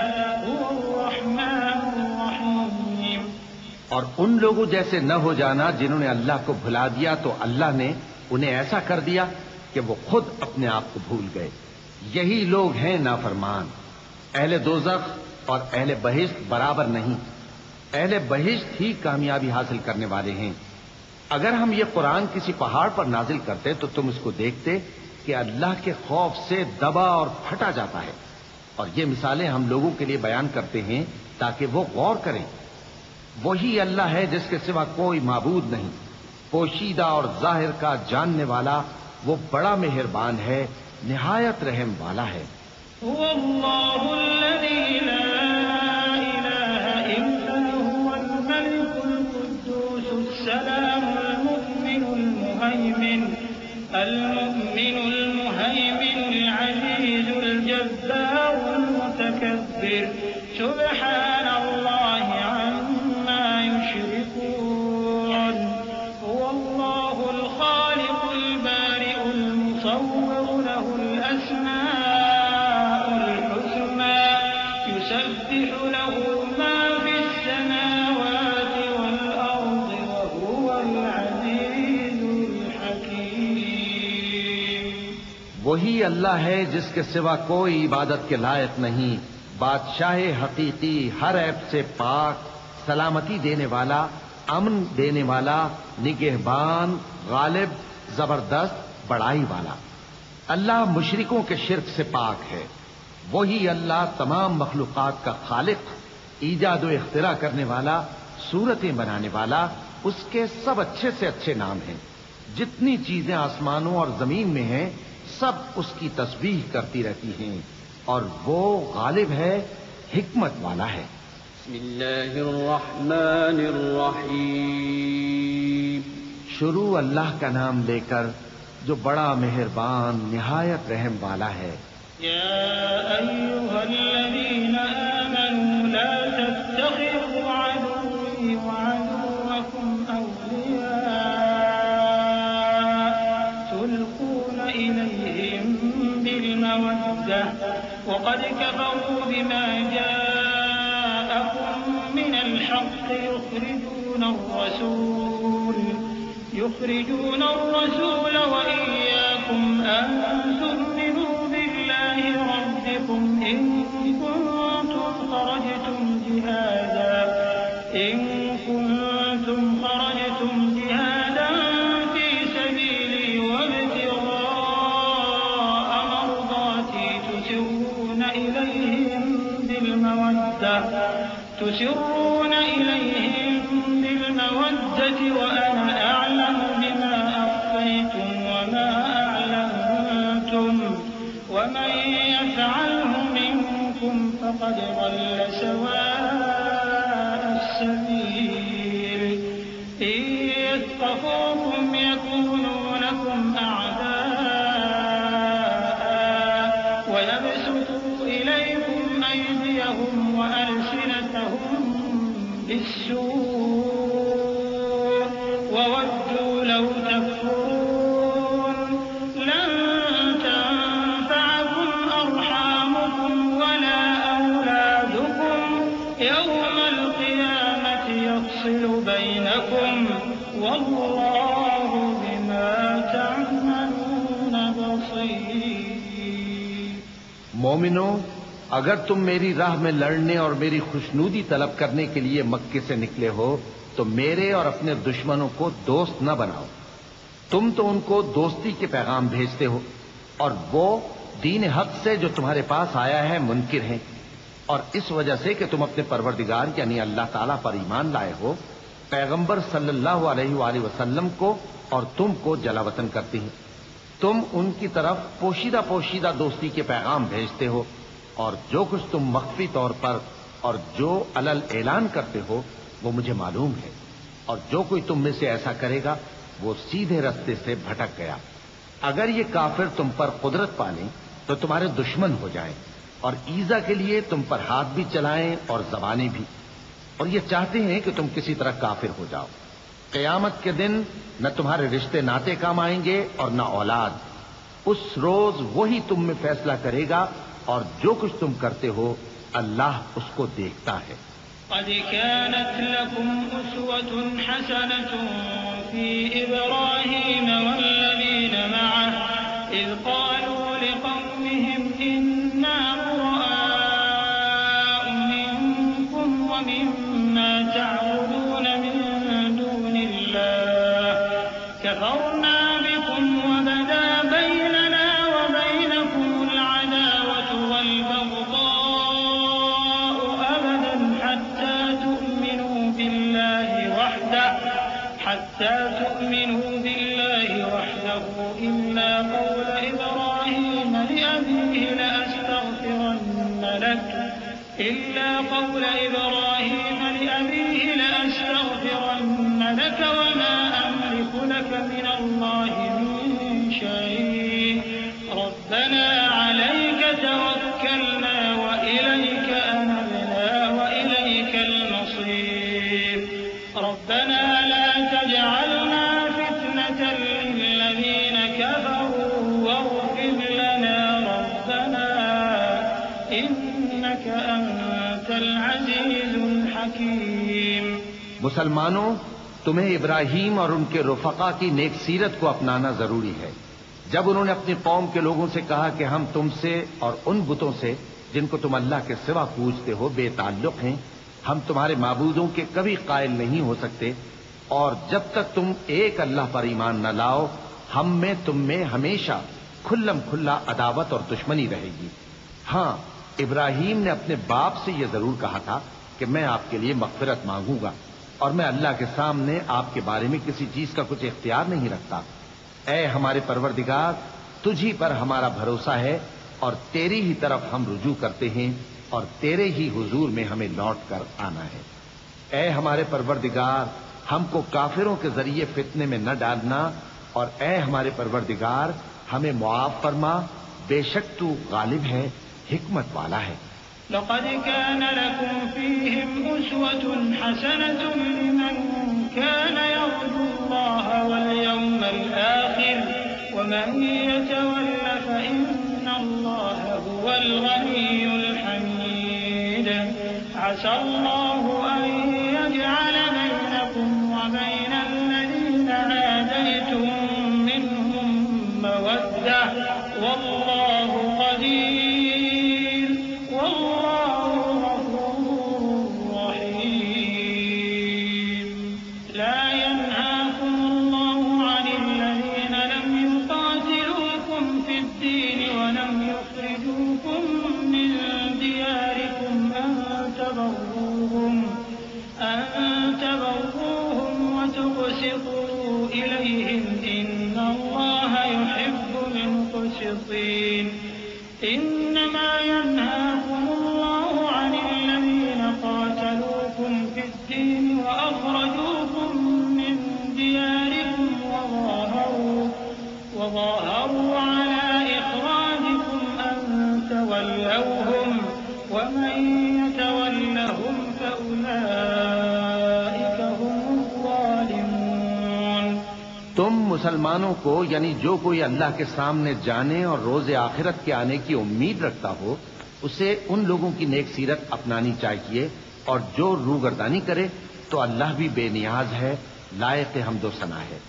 Speaker 3: هو الرحمن الرحيم.
Speaker 2: اور ان لوگوں جیسے نہ ہو جانا جنہوں نے اللہ کو بھلا دیا تو اللہ نے انہیں ایسا کر دیا کہ وہ خود اپنے آپ کو بھول گئے. یہی لوگ ہیں نافرمان. اہل دوزخ اور اہل بہشت برابر نہیں. اہل بہشت ہی کامیابی حاصل کرنے والے ہیں. اگر ہم یہ قرآن کسی پہاڑ پر نازل کرتے تو تم اس کو دیکھتے کہ اللہ کے خوف سے دبا اور پھٹا جاتا ہے. اور یہ مثالیں ہم لوگوں کے لیے بیان کرتے ہیں تاکہ وہ غور کریں. وہی اللہ ہے جس کے سوا کوئی معبود نہیں، پوشیدہ اور ظاہر کا جاننے والا. وہ بڑا مہربان ہے، نہایت رحم والا ہے.
Speaker 3: هو الله الذي لا إله إلا هو الملك القدوس السلام المؤمن المهيمن العزيز الجبار المتكبر سبحان الله عما يشركون. هو الله الخالق البارئ المصور له الأسماء الحسنى يسبح له ما في السماوات والأرض وهو العزيز الحكيم.
Speaker 2: وہی اللہ ہے جس کے سوا کوئی عبادت کے لائق نہیں، بادشاہ حقیقی، ہر عیب سے پاک، سلامتی دینے والا، امن دینے والا، نگہبان، غالب، زبردست، بڑائی والا۔ اللہ مشرکوں کے شرک سے پاک ہے۔ وہی اللہ تمام مخلوقات کا خالق، ایجاد و اختراع کرنے والا، صورتیں بنانے والا۔ اس کے سب اچھے سے اچھے نام ہیں۔ جتنی چیزیں آسمانوں اور زمین میں ہیں سب اس کی تسبیح کرتی رہتی ہیں، اور وہ غالب ہے، حکمت والا ہے۔
Speaker 1: بسم اللہ الرحمن الرحیم۔
Speaker 2: شروع اللہ کا نام لے کر جو بڑا مہربان نہایت رحم والا ہے۔
Speaker 3: یا ایھا الذین آمنوا لا تتخذوا عدوی وعدوکم اولیاء تلقون الیہم بالمودة وقد کفروا بما جاءکم من الحق يخرجون الرسول وإياكم أن تؤمنوا بالله ربكم إن كنتم خرجتم جهادا في سبيلي وابتغاء مرضاتي تسرون إليهم بالمودة وأنا أعلم بما أخفيتم وما أعلنتم ومن يفعله منكم فقد ضل سواء السبيل إن يثقفوكم يكونوا لكم أعداء ويبسطوا إليكم أيديهم وألسنتهم بالسوء وودوا لو تكفرون لن تنفعكم أرحامكم ولا أولادكم يوم القيامة يفصل بينكم والله بما تعملون بصير۔
Speaker 2: مومنو، اگر تم میری راہ میں لڑنے اور میری خوشنودی طلب کرنے کے لیے مکے سے نکلے ہو تو میرے اور اپنے دشمنوں کو دوست نہ بناؤ۔ تم تو ان کو دوستی کے پیغام بھیجتے ہو اور وہ دین حق سے جو تمہارے پاس آیا ہے منکر ہیں، اور اس وجہ سے کہ تم اپنے پروردگار یعنی اللہ تعالیٰ پر ایمان لائے ہو، پیغمبر صلی اللہ علیہ وآلہ وسلم کو اور تم کو جلا وطن کرتے ہیں۔ تم ان کی طرف پوشیدہ پوشیدہ دوستی کے پیغام بھیجتے ہو، اور جو کچھ تم مخفی طور پر اور جو علل اعلان کرتے ہو وہ مجھے معلوم ہے، اور جو کوئی تم میں سے ایسا کرے گا وہ سیدھے رستے سے بھٹک گیا۔ اگر یہ کافر تم پر قدرت پالیں تو تمہارے دشمن ہو جائیں، اور ایذا کے لیے تم پر ہاتھ بھی چلائیں اور زبانیں بھی، اور یہ چاہتے ہیں کہ تم کسی طرح کافر ہو جاؤ۔ قیامت کے دن نہ تمہارے رشتے ناتے کام آئیں گے اور نہ اولاد۔ اس روز وہی تم میں فیصلہ کرے گا، اور جو کچھ تم کرتے ہو اللہ اس کو دیکھتا ہے۔
Speaker 3: قد كانت لكم أسوة حسنة في إبراهيم والذين معه إذ قالوا لقومهم إنا براء منكم ومما تعبدون من دون الله كفرنا بكم وبدا بيننا وبينكم العداوة والبغضاء أبدا حتى تؤمنوا بالله وحده إلا قول إبراهيم لأبيه لأستغفرن لك وما أملك لك من الله من شيء ربنا عليك توكلنا وإليك أنبنا وإليك المصير ربنا لا تجعلنا فتنة للذين كفروا واغفر لنا ربنا إنك أنت العزيز الحكيم۔
Speaker 2: مسلمانوں، تمہیں ابراہیم اور ان کے رفقا کی نیک سیرت کو اپنانا ضروری ہے۔ جب انہوں نے اپنی قوم کے لوگوں سے کہا کہ ہم تم سے اور ان بتوں سے جن کو تم اللہ کے سوا پوجتے ہو بے تعلق ہیں، ہم تمہارے معبودوں کے کبھی قائل نہیں ہو سکتے، اور جب تک تم ایک اللہ پر ایمان نہ لاؤ ہم میں تم میں ہمیشہ کھلم کھلا عداوت اور دشمنی رہے گی۔ ہاں، ابراہیم نے اپنے باپ سے یہ ضرور کہا تھا کہ میں آپ کے لیے مغفرت مانگوں گا، اور میں اللہ کے سامنے آپ کے بارے میں کسی چیز کا کچھ اختیار نہیں رکھتا۔ اے ہمارے پروردگار، تجھی پر ہمارا بھروسہ ہے اور تیری ہی طرف ہم رجوع کرتے ہیں اور تیرے ہی حضور میں ہمیں لوٹ کر آنا ہے۔ اے ہمارے پروردگار، ہم کو کافروں کے ذریعے فتنے میں نہ ڈالنا، اور اے ہمارے پروردگار ہمیں معاف فرما، بے شک تو غالب ہے، حکمت والا ہے۔
Speaker 3: لقد كان لكم فيهم أسوة حسنة لمن كان يرجو الله واليوم الآخر ومن يتول فإن الله هو الغني الحميد عسى الله أن يجعل بينكم وبين الذين عاديتم منهم مودة والله قدير إنما ينهاكم الله عن الذين قاتلوكم في الدين وأخرجوكم من دياركم وظاهروا على إخراجكم أن تولوهم ومن يتولهم فأولئك هم الظالمون۔
Speaker 2: تم مسلمانوں کو، یعنی جو کوئی اللہ کے سامنے جانے اور روز آخرت کے آنے کی امید رکھتا ہو، اسے ان لوگوں کی نیک سیرت اپنانی چاہیے، اور جو روگردانی کرے تو اللہ بھی بے نیاز ہے، لائق حمد و ثنا ہے۔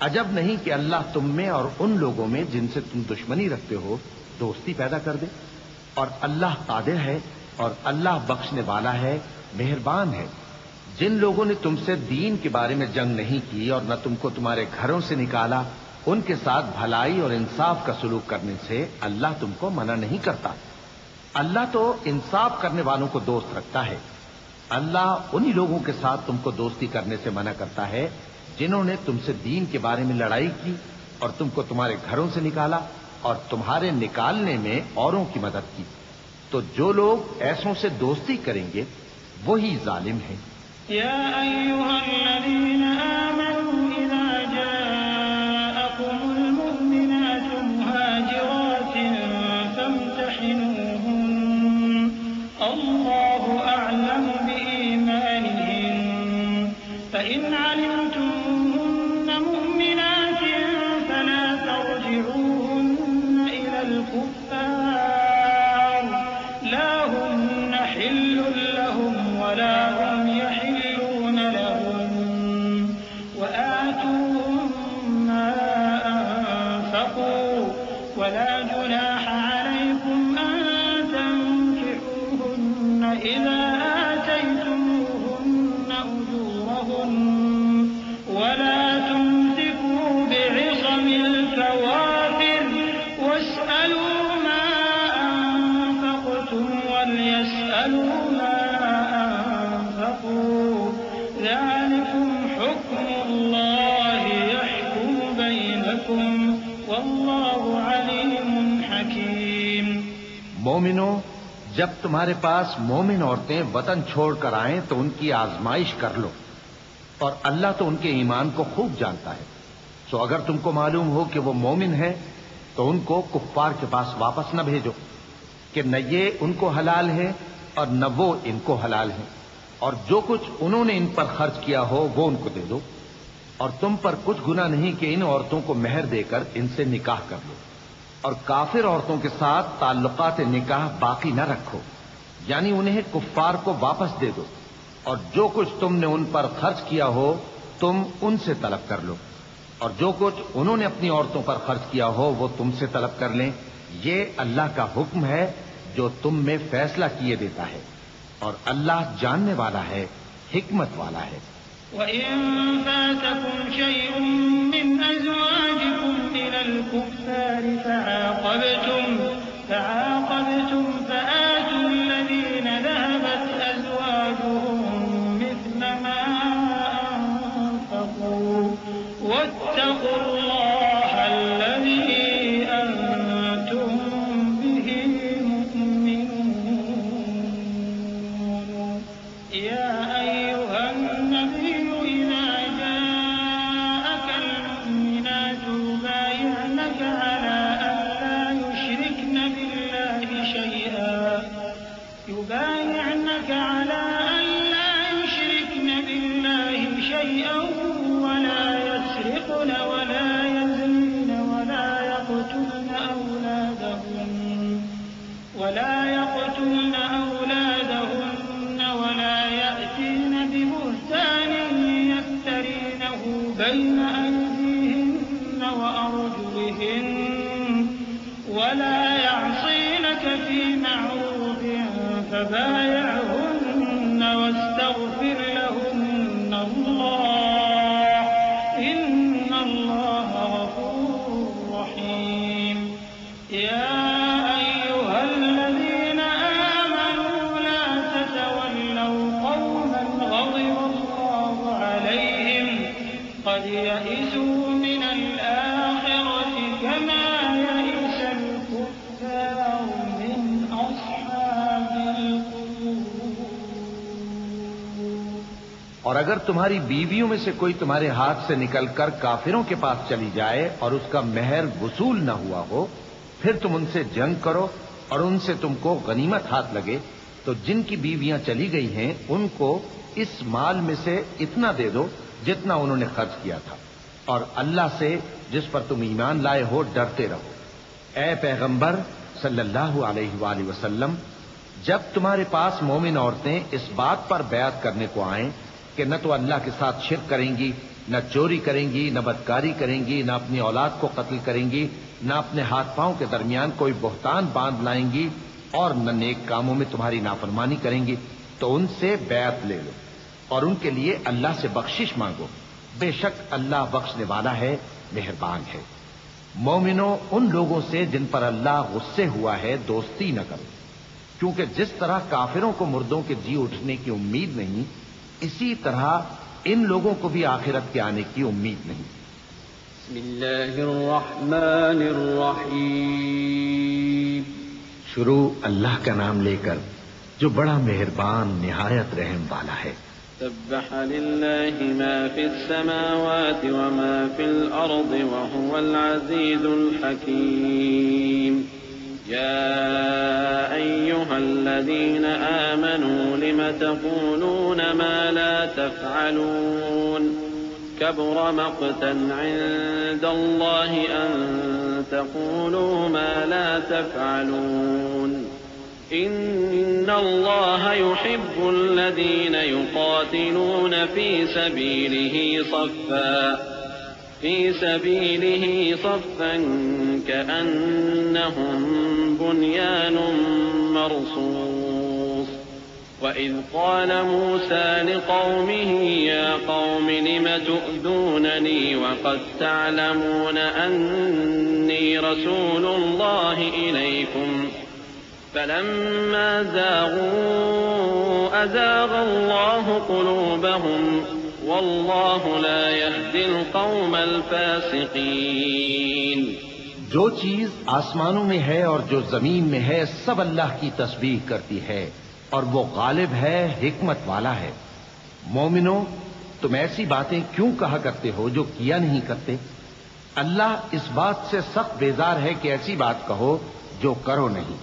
Speaker 2: عجب نہیں کہ اللہ تم میں اور ان لوگوں میں جن سے تم دشمنی رکھتے ہو دوستی پیدا کر دے، اور اللہ قادر ہے اور اللہ بخشنے والا ہے، مہربان ہے۔ جن لوگوں نے تم سے دین کے بارے میں جنگ نہیں کی اور نہ تم کو تمہارے گھروں سے نکالا، ان کے ساتھ بھلائی اور انصاف کا سلوک کرنے سے اللہ تم کو منع نہیں کرتا۔ اللہ تو انصاف کرنے والوں کو دوست رکھتا ہے۔ اللہ انہی لوگوں کے ساتھ تم کو دوستی کرنے سے منع کرتا ہے جنہوں نے تم سے دین کے بارے میں لڑائی کی اور تم کو تمہارے گھروں سے نکالا اور تمہارے نکالنے میں اوروں کی مدد کی۔ تو جو لوگ ایسوں سے دوستی کریں گے وہی ظالم ہیں۔
Speaker 3: يا أيها الذين آمنوا إذا جاءكم المؤمنات مهاجرات فامتحنوهن الله أعلم بإيمانهن فإن علمتموهن مؤمنات فلا ترجعوهن إلى الكفار لا هن حل لهم ولا هم يحلون لهم وآتوهم ما أنفقوا ولا جناح عليكم أن تنكحوهن إذا آتيتموهن أجورهن ولا تمسكوا بعصم الكوافر واسألوا ما أنفقتم وليسألوا ما أنفقوا ذلكم حكم الله يحكم بينكم والله عليم حكيم۔
Speaker 2: مومنوں، جب تمہارے پاس مومن عورتیں وطن چھوڑ کر آئیں تو ان کی آزمائش کر لو، اور اللہ تو ان کے ایمان کو خوب جانتا ہے۔ سو اگر تم کو معلوم ہو کہ وہ مومن ہے تو ان کو کفار کے پاس واپس نہ بھیجو کہ نہ یہ ان کو حلال ہے اور نہ وہ ان کو حلال ہے، اور جو کچھ انہوں نے ان پر خرچ کیا ہو وہ ان کو دے دو، اور تم پر کچھ گناہ نہیں کہ ان عورتوں کو مہر دے کر ان سے نکاح کر لو، اور کافر عورتوں کے ساتھ تعلقات نکاح باقی نہ رکھو، یعنی انہیں کفار کو واپس دے دو، اور جو کچھ تم نے ان پر خرچ کیا ہو تم ان سے طلب کر لو، اور جو کچھ انہوں نے اپنی عورتوں پر خرچ کیا ہو وہ تم سے طلب کر لیں، یہ اللہ کا حکم ہے جو تم میں فیصلہ کیے دیتا ہے، اور اللہ جاننے والا ہے، حکمت والا ہے۔
Speaker 3: وَإِن فَاتَكُمْ شَيْءٌ مِّنْ أَزْوَاجِكُمْ إِلَى الْكُفَّارِ فَعَاقَبْتُمْ فَآتُوا الَّذِينَ ذَهَبَتْ أَزْوَاجُهُم مِّثْلَ مَا أَنفَقُوا وَاتَّقُوا اللَّهَ الَّذِي أَنتُم بِهِ مُؤْمِنُونَ يَا أَيُّهَا النَّبِيُّ إِذَا جَاءَكَ الْمُؤْمِنَاتُ يُبَايِعْنَكَ عَلَىٰ أَن لَّا يُشْرِكْنَ بِاللَّهِ شَيْئًا وَلَا يَسْرِقْنَ وَلَا يَزْنِينَ وَلَا يَقْتُلْنَ أَوْلَادَهُنَّ وَلَا يَأْتِينَ بِبُهْتَانٍ يَفْتَرِينَهُ بَيْنَ أَيْدِيهِنَّ وَأَرْجُلِهِنَّ وَلَا يَعْصِينَكَ فِي مَعْرُوفٍ فَبَايِعْهُنَّ وَاسْتَغْفِرْ لَهُنَّ اللَّهَ إِنَّ اللَّهَ غَفُورٌ رَّحِيمٌ يَا أَيُّهَا الَّذِينَ آمَنُوا لَا تَتَوَلَّوْا قَوْمًا غَضِبَ اللَّهُ عَلَيْهِمْ قَدْ يَئِسُوا مِنَ الْآخِرَةِ كَمَا يَئِسَ الْكُفَّارُ مِنْ أَصْحَابِ الْقُبُورِ۔
Speaker 2: اور اگر تمہاری بیویوں میں سے کوئی تمہارے ہاتھ سے نکل کر کافروں کے پاس چلی جائے اور اس کا مہر وصول نہ ہوا ہو، پھر تم ان سے جنگ کرو اور ان سے تم کو غنیمت ہاتھ لگے، تو جن کی بیویاں چلی گئی ہیں ان کو اس مال میں سے اتنا دے دو جتنا انہوں نے خرچ کیا تھا، اور اللہ سے جس پر تم ایمان لائے ہو ڈرتے رہو۔ اے پیغمبر صلی اللہ علیہ وآلہ وسلم، جب تمہارے پاس مومن عورتیں اس بات پر بیعت کرنے کو آئیں کہ نہ تو اللہ کے ساتھ شرک کریں گی، نہ چوری کریں گی، نہ بدکاری کریں گی، نہ اپنی اولاد کو قتل کریں گی، نہ اپنے ہاتھ پاؤں کے درمیان کوئی بہتان باندھ لائیں گی، اور نہ نیک کاموں میں تمہاری نافرمانی کریں گی، تو ان سے بیعت لے لو اور ان کے لیے اللہ سے بخشش مانگو، بے شک اللہ بخشنے والا ہے، مہربان ہے۔ مومنوں، ان لوگوں سے جن پر اللہ غصے ہوا ہے دوستی نہ کرو، کیونکہ جس طرح کافروں کو مردوں کے جی اٹھنے کی امید نہیں، اسی طرح ان لوگوں کو بھی آخرت کے آنے کی امید نہیں۔
Speaker 1: بسم اللہ الرحمن الرحیم۔
Speaker 2: شروع اللہ کا نام لے کر جو بڑا مہربان نہایت رحم والا ہے۔
Speaker 1: سبح للہ ما فی السماوات وما فی الارض وهو العزیز الحکیم۔ يا أيها الذين آمنوا لم تقولون ما لا تفعلون كبر مقتا عند الله أن تقولوا ما لا تفعلون إن الله يحب الذين يقاتلون في سبيله صفا كأنهم بنيان مرصوص وإذ قال موسى لقومه يا قوم لم تؤذونني وقد تعلمون أني رسول الله إليكم فلما زاغوا أزاغ الله قلوبهم واللہ لا يهدی القوم الفاسقین۔
Speaker 2: جو چیز آسمانوں میں ہے اور جو زمین میں ہے سب اللہ کی تسبیح کرتی ہے، اور وہ غالب ہے، حکمت والا ہے۔ مومنوں، تم ایسی باتیں کیوں کہا کرتے ہو جو کیا نہیں کرتے؟ اللہ اس بات سے سخت بیزار ہے کہ ایسی بات کہو جو کرو نہیں۔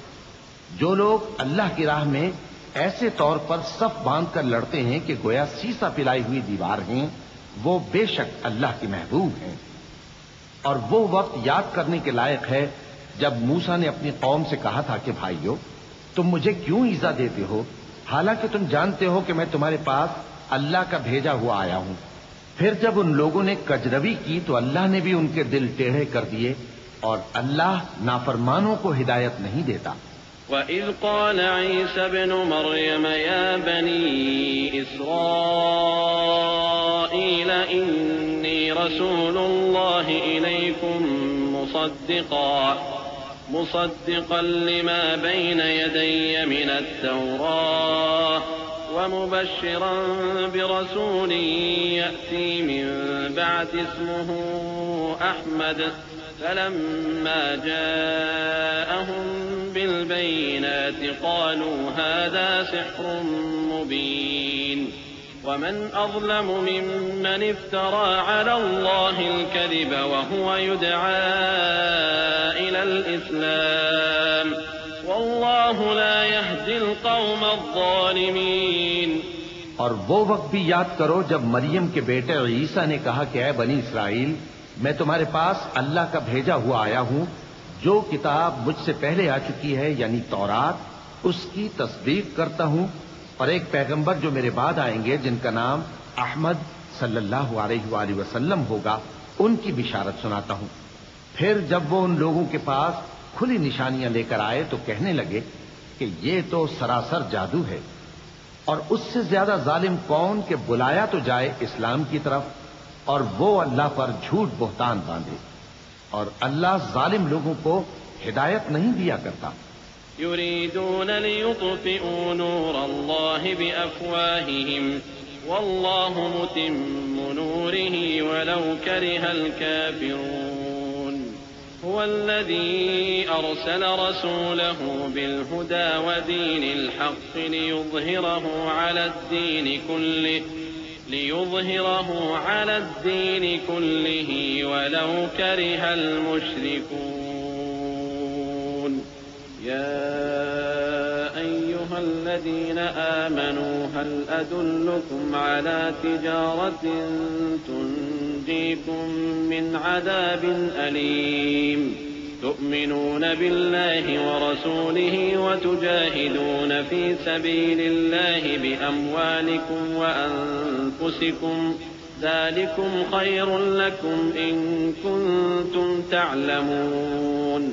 Speaker 2: جو لوگ اللہ کی راہ میں ایسے طور پر صف باندھ کر لڑتے ہیں کہ گویا سیسا پلائی ہوئی دیوار ہیں، وہ بے شک اللہ کے محبوب ہیں۔ اور وہ وقت یاد کرنے کے لائق ہے جب موسیٰ نے اپنی قوم سے کہا تھا کہ بھائیو، تم مجھے کیوں ایذا دیتے ہو، حالانکہ تم جانتے ہو کہ میں تمہارے پاس اللہ کا بھیجا ہوا آیا ہوں۔ پھر جب ان لوگوں نے کجروی کی تو اللہ نے بھی ان کے دل ٹیڑھے کر دیے، اور اللہ نافرمانوں کو ہدایت نہیں دیتا۔
Speaker 1: وَإِذْ قَالَ عِيسَى ابْنُ مَرْيَمَ يَا بَنِي إِسْرَائِيلَ إِنِّي رَسُولُ اللَّهِ إِلَيْكُمْ مُصَدِّقًا لِمَا بَيْنَ يَدَيَّ مِنَ التَّوْرَاةِ وَمُبَشِّرًا بِرَسُولٍ يَأْتِي مِن بَعْدِ اسْمُهُ أَحْمَدُ فَلَمَّا جَاءَهُم بِالْبَيِّنَاتِ قَالُوا هَذَا سِحْرٌ مُّبِينٌ وَمَنْ أَظْلَمُ مِمَّنِ افْتَرَىٰ عَلَى اللَّهِ الْكَذِبَ وَهُوَ يُدْعَىٰ إِلَى الْإِسْلَامِ وَاللَّهُ لَا يَهْدِي الْقَوْمَ الظَّالِمِينَ۔
Speaker 2: اور وہ وقت بھی یاد کرو جب مریم کے بیٹے عیسیٰ نے کہا کہ اے بنی اسرائیل، میں تمہارے پاس اللہ کا بھیجا ہوا آیا ہوں، جو کتاب مجھ سے پہلے آ چکی ہے یعنی تورات، اس کی تصدیق کرتا ہوں، اور ایک پیغمبر جو میرے بعد آئیں گے جن کا نام احمد صلی اللہ علیہ وآلہ وسلم ہوگا، ان کی بشارت سناتا ہوں۔ پھر جب وہ ان لوگوں کے پاس کھلی نشانیاں لے کر آئے تو کہنے لگے کہ یہ تو سراسر جادو ہے، اور اس سے زیادہ ظالم کون کہ بلایا تو جائے اسلام کی طرف اور وہ اللہ پر جھوٹ بہتان باندھے، اور اللہ ظالم لوگوں کو ہدایت نہیں دیا کرتا۔
Speaker 1: يريدون ليطفئوا نور الله بأفواههم والله متم نوره ولو كره الكافرون هو الذي أرسل رسوله بالهدى ودين الحق ليظهره على الدين كله ولو كره المشركون يا أيها الذين آمنوا هل أدلكم على تجارة تنجيكم من عذاب أليم تؤمنون بالله ورسوله وتجاهدون في سبيل الله بأموالكم وأنفسكم ذلكم خير لكم إن كنتم تعلمون۔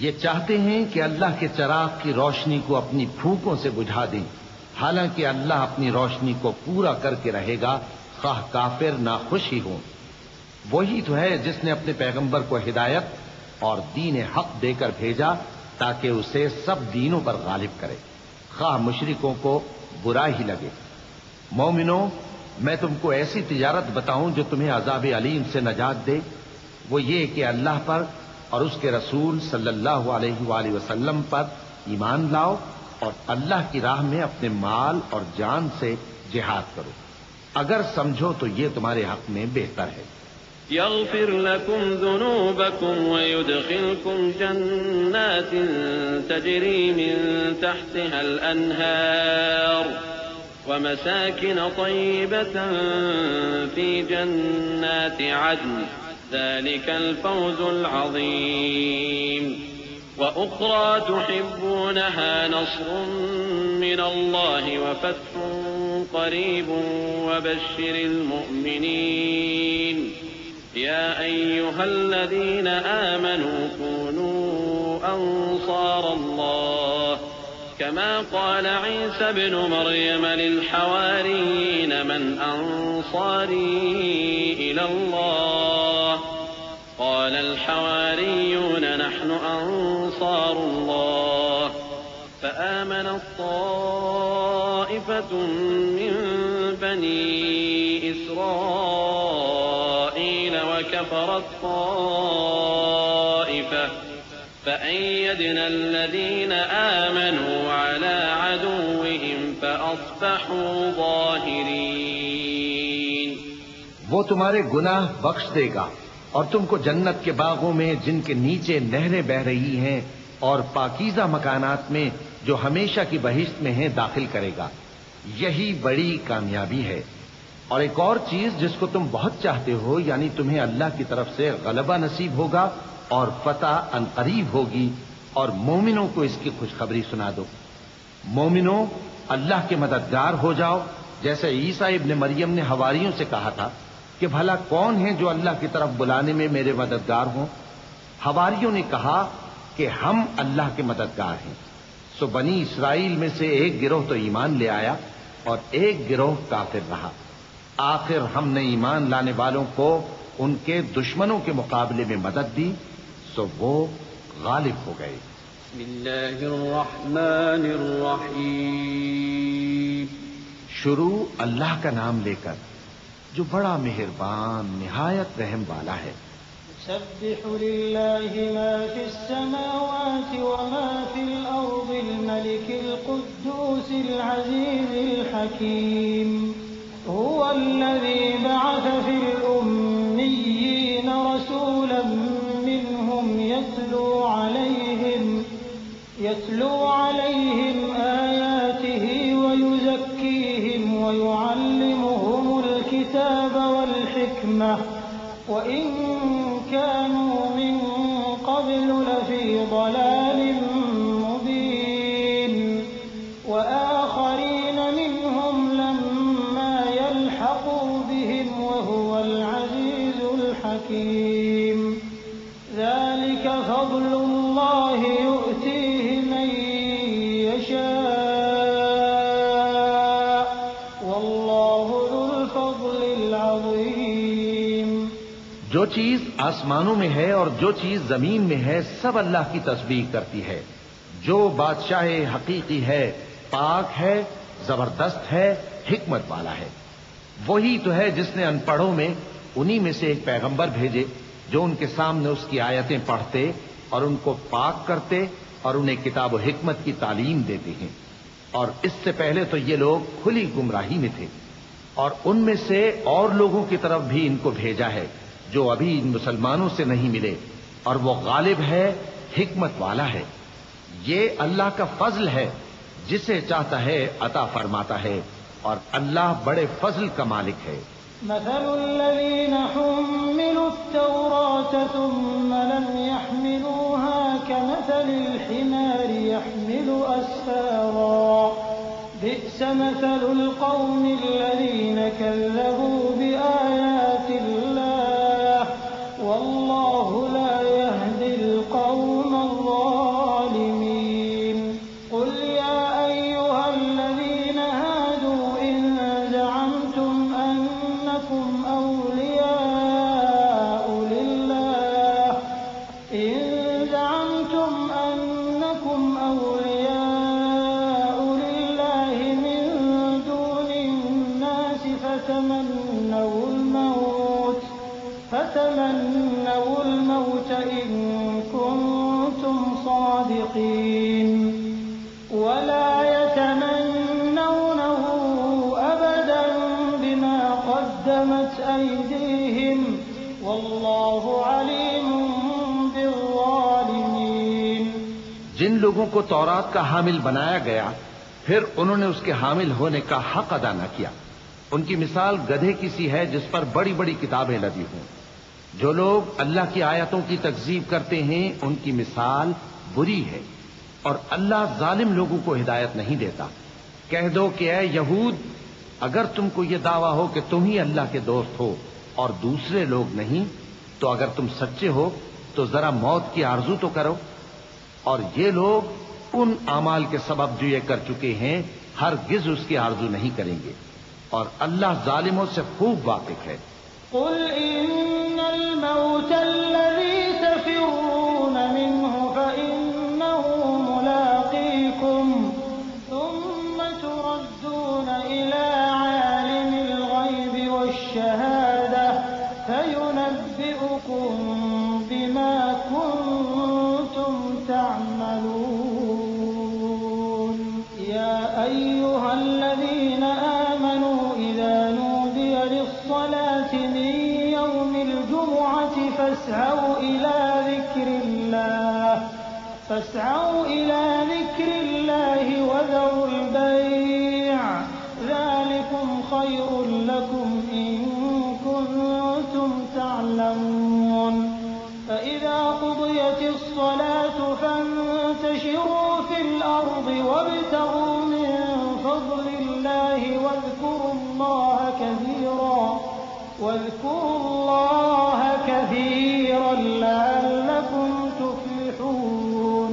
Speaker 2: یہ چاہتے ہیں کہ اللہ کے چراغ کی روشنی کو اپنی پھونکوں سے بجھا دیں، حالانکہ اللہ اپنی روشنی کو پورا کر کے رہے گا، خواہ کافر ناخوش ہی ہوں۔ وہی تو ہے جس نے اپنے پیغمبر کو ہدایت اور دین حق دے کر بھیجا تاکہ اسے سب دینوں پر غالب کرے، خواہ مشرکوں کو برا ہی لگے۔ مومنوں، میں تم کو ایسی تجارت بتاؤں جو تمہیں عذاب علیم سے نجات دے، وہ یہ کہ اللہ پر اور اس کے رسول صلی اللہ علیہ وآلہ وسلم پر ایمان لاؤ اور اللہ کی راہ میں اپنے مال اور جان سے جہاد کرو، اگر سمجھو تو یہ تمہارے حق میں بہتر ہے۔
Speaker 1: يغفر لكم ذنوبكم ويدخلكم جنات تجري من تحتها الأنهار ومساكن طيبة في جنات عدن ذلك الفوز العظيم وأخرى تحبونها نصر من الله وفتح قريب وبشر المؤمنين يا أيها الذين آمنوا كونوا أنصار الله كما قال عيسى ابن مريم للحواريين من أنصاري إلى الله قال الحواريون نحن أنصار الله فآمنت طائفة من بني إسرائيل وكفرت طائفة فأيدنا الذين آمنوا على عدوهم فأصبحوا ظاهرين۔
Speaker 2: وہ تمہارے گناہ بخش دے گا اور تم کو جنت کے باغوں میں جن کے نیچے نہریں بہ رہی ہیں اور پاکیزہ مکانات میں جو ہمیشہ کی بہشت میں ہیں داخل کرے گا۔ یہی بڑی کامیابی ہے۔ اور ایک اور چیز جس کو تم بہت چاہتے ہو، یعنی تمہیں اللہ کی طرف سے غلبہ نصیب ہوگا اور فتح عنقریب ہوگی، اور مومنوں کو اس کی خوشخبری سنا دو۔ مومنوں، اللہ کے مددگار ہو جاؤ، جیسے عیسیٰ ابن مریم نے حواریوں سے کہا تھا کہ بھلا کون ہے جو اللہ کی طرف بلانے میں میرے مددگار ہوں؟ حواریوں نے کہا کہ ہم اللہ کے مددگار ہیں۔ سو بنی اسرائیل میں سے ایک گروہ تو ایمان لے آیا اور ایک گروہ کافر رہا۔ آخر ہم نے ایمان لانے والوں کو ان کے دشمنوں کے مقابلے میں مدد دی، سو وہ غالب ہو گئے۔
Speaker 1: بسم اللہ الرحمن الرحیم۔
Speaker 2: شروع اللہ کا نام لے کر جو بڑا مہربان نہایت رحم والا ہے۔
Speaker 3: يسبح لله ما في السماوات وما في الأرض الملك القدوس العزيز الحكيم هو الذي بعث في الأميين رسولا منهم يتلو عليهم آياته ويزكيهم ويعلمهم الكتاب والحكمة وإن كانوا من قبل لفي ضلال مبين وآخرين منهم لما يلحقوا بهم وهو العزيز الحكيم ذلك فضل الله يؤتيه من يشاء والله ذو الفضل العظيم۔
Speaker 2: جو چیز آسمانوں میں ہے اور جو چیز زمین میں ہے سب اللہ کی تسبیح کرتی ہے۔ جو بادشاہ حقیقی ہے، پاک ہے، زبردست ہے، حکمت والا ہے۔ وہی تو ہے جس نے ان پڑھوں میں انہی میں سے ایک پیغمبر بھیجے جو ان کے سامنے اس کی آیتیں پڑھتے اور ان کو پاک کرتے اور انہیں کتاب و حکمت کی تعلیم دیتے ہیں۔ اور اس سے پہلے تو یہ لوگ کھلی گمراہی میں تھے، اور ان میں سے اور لوگوں کی طرف بھی ان کو بھیجا ہے جو ابھی ان مسلمانوں سے نہیں ملے، اور وہ غالب ہے، حکمت والا ہے۔ یہ اللہ کا فضل ہے، جسے چاہتا ہے عطا فرماتا ہے، اور اللہ بڑے فضل کا مالک ہے۔
Speaker 3: مثل الذين حملوا التوراة ثم لم يحملوها كمثل الحمار يحمل أسفارا بئس مثل القوم الذين كذبوا بآيات الله والله لا يهدي القوم الظالمين۔ قل يا أيها الذين هادوا إن زعمتم أنكم أولياء لله من دون الناس فتمنوا الموت إن كنتم صادقين ولا يتمنونه أبدا بما قدمت أيديهم والله عليم بالظالمين۔
Speaker 2: جن لوگوں کو تورات کا حامل بنایا گیا پھر انہوں نے اس کے حامل ہونے کا حق ادا نہ کیا، ان کی مثال گدھے کی سی ہے جس پر بڑی بڑی کتابیں لدی ہوں۔ جو لوگ اللہ کی آیتوں کی تکذیب کرتے ہیں ان کی مثال بری ہے، اور اللہ ظالم لوگوں کو ہدایت نہیں دیتا۔ کہہ دو کہ اے یہود، اگر تم کو یہ دعویٰ ہو کہ تم ہی اللہ کے دوست ہو اور دوسرے لوگ نہیں، تو اگر تم سچے ہو تو ذرا موت کی آرزو تو کرو۔ اور یہ لوگ ان اعمال کے سبب جو یہ کر چکے ہیں ہرگز اس کی آرزو نہیں کریں گے، اور اللہ ظالموں سے خوب واقف ہے۔
Speaker 3: قل إن الموت الذي تفرون منه فإنه ملاقيكم ثم تردون إلى عالم الغيب والشهادة فينبئكم بما كنتم تعملون۔ يا أيها الذين آمنوا إذا نودي للصلاة من يوم الجمعة فاسعوا إلى ذكر الله وذروا البيع ذلكم خير لكم إن كنتم تعلمون۔ فإذا قضيت الصلاة فانتشروا في الأرض وابتغوا من فضل الله واذكروا الله كثيرا لعلكم تفلحون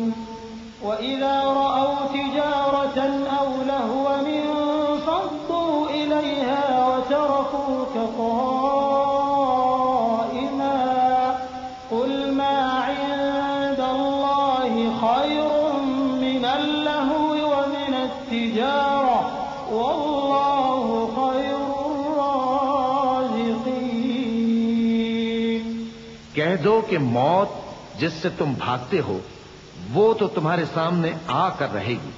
Speaker 3: وإذا رأوا تجارة أو لهوا انفضوا إليها وتركوك قائما قل ما عند الله خير من اللهو ومن التجارة والله خير الرازقين.
Speaker 2: کہہ دو کہ موت جس سے تم بھاگتے ہو وہ تو تمہارے سامنے آ کر رہے گی،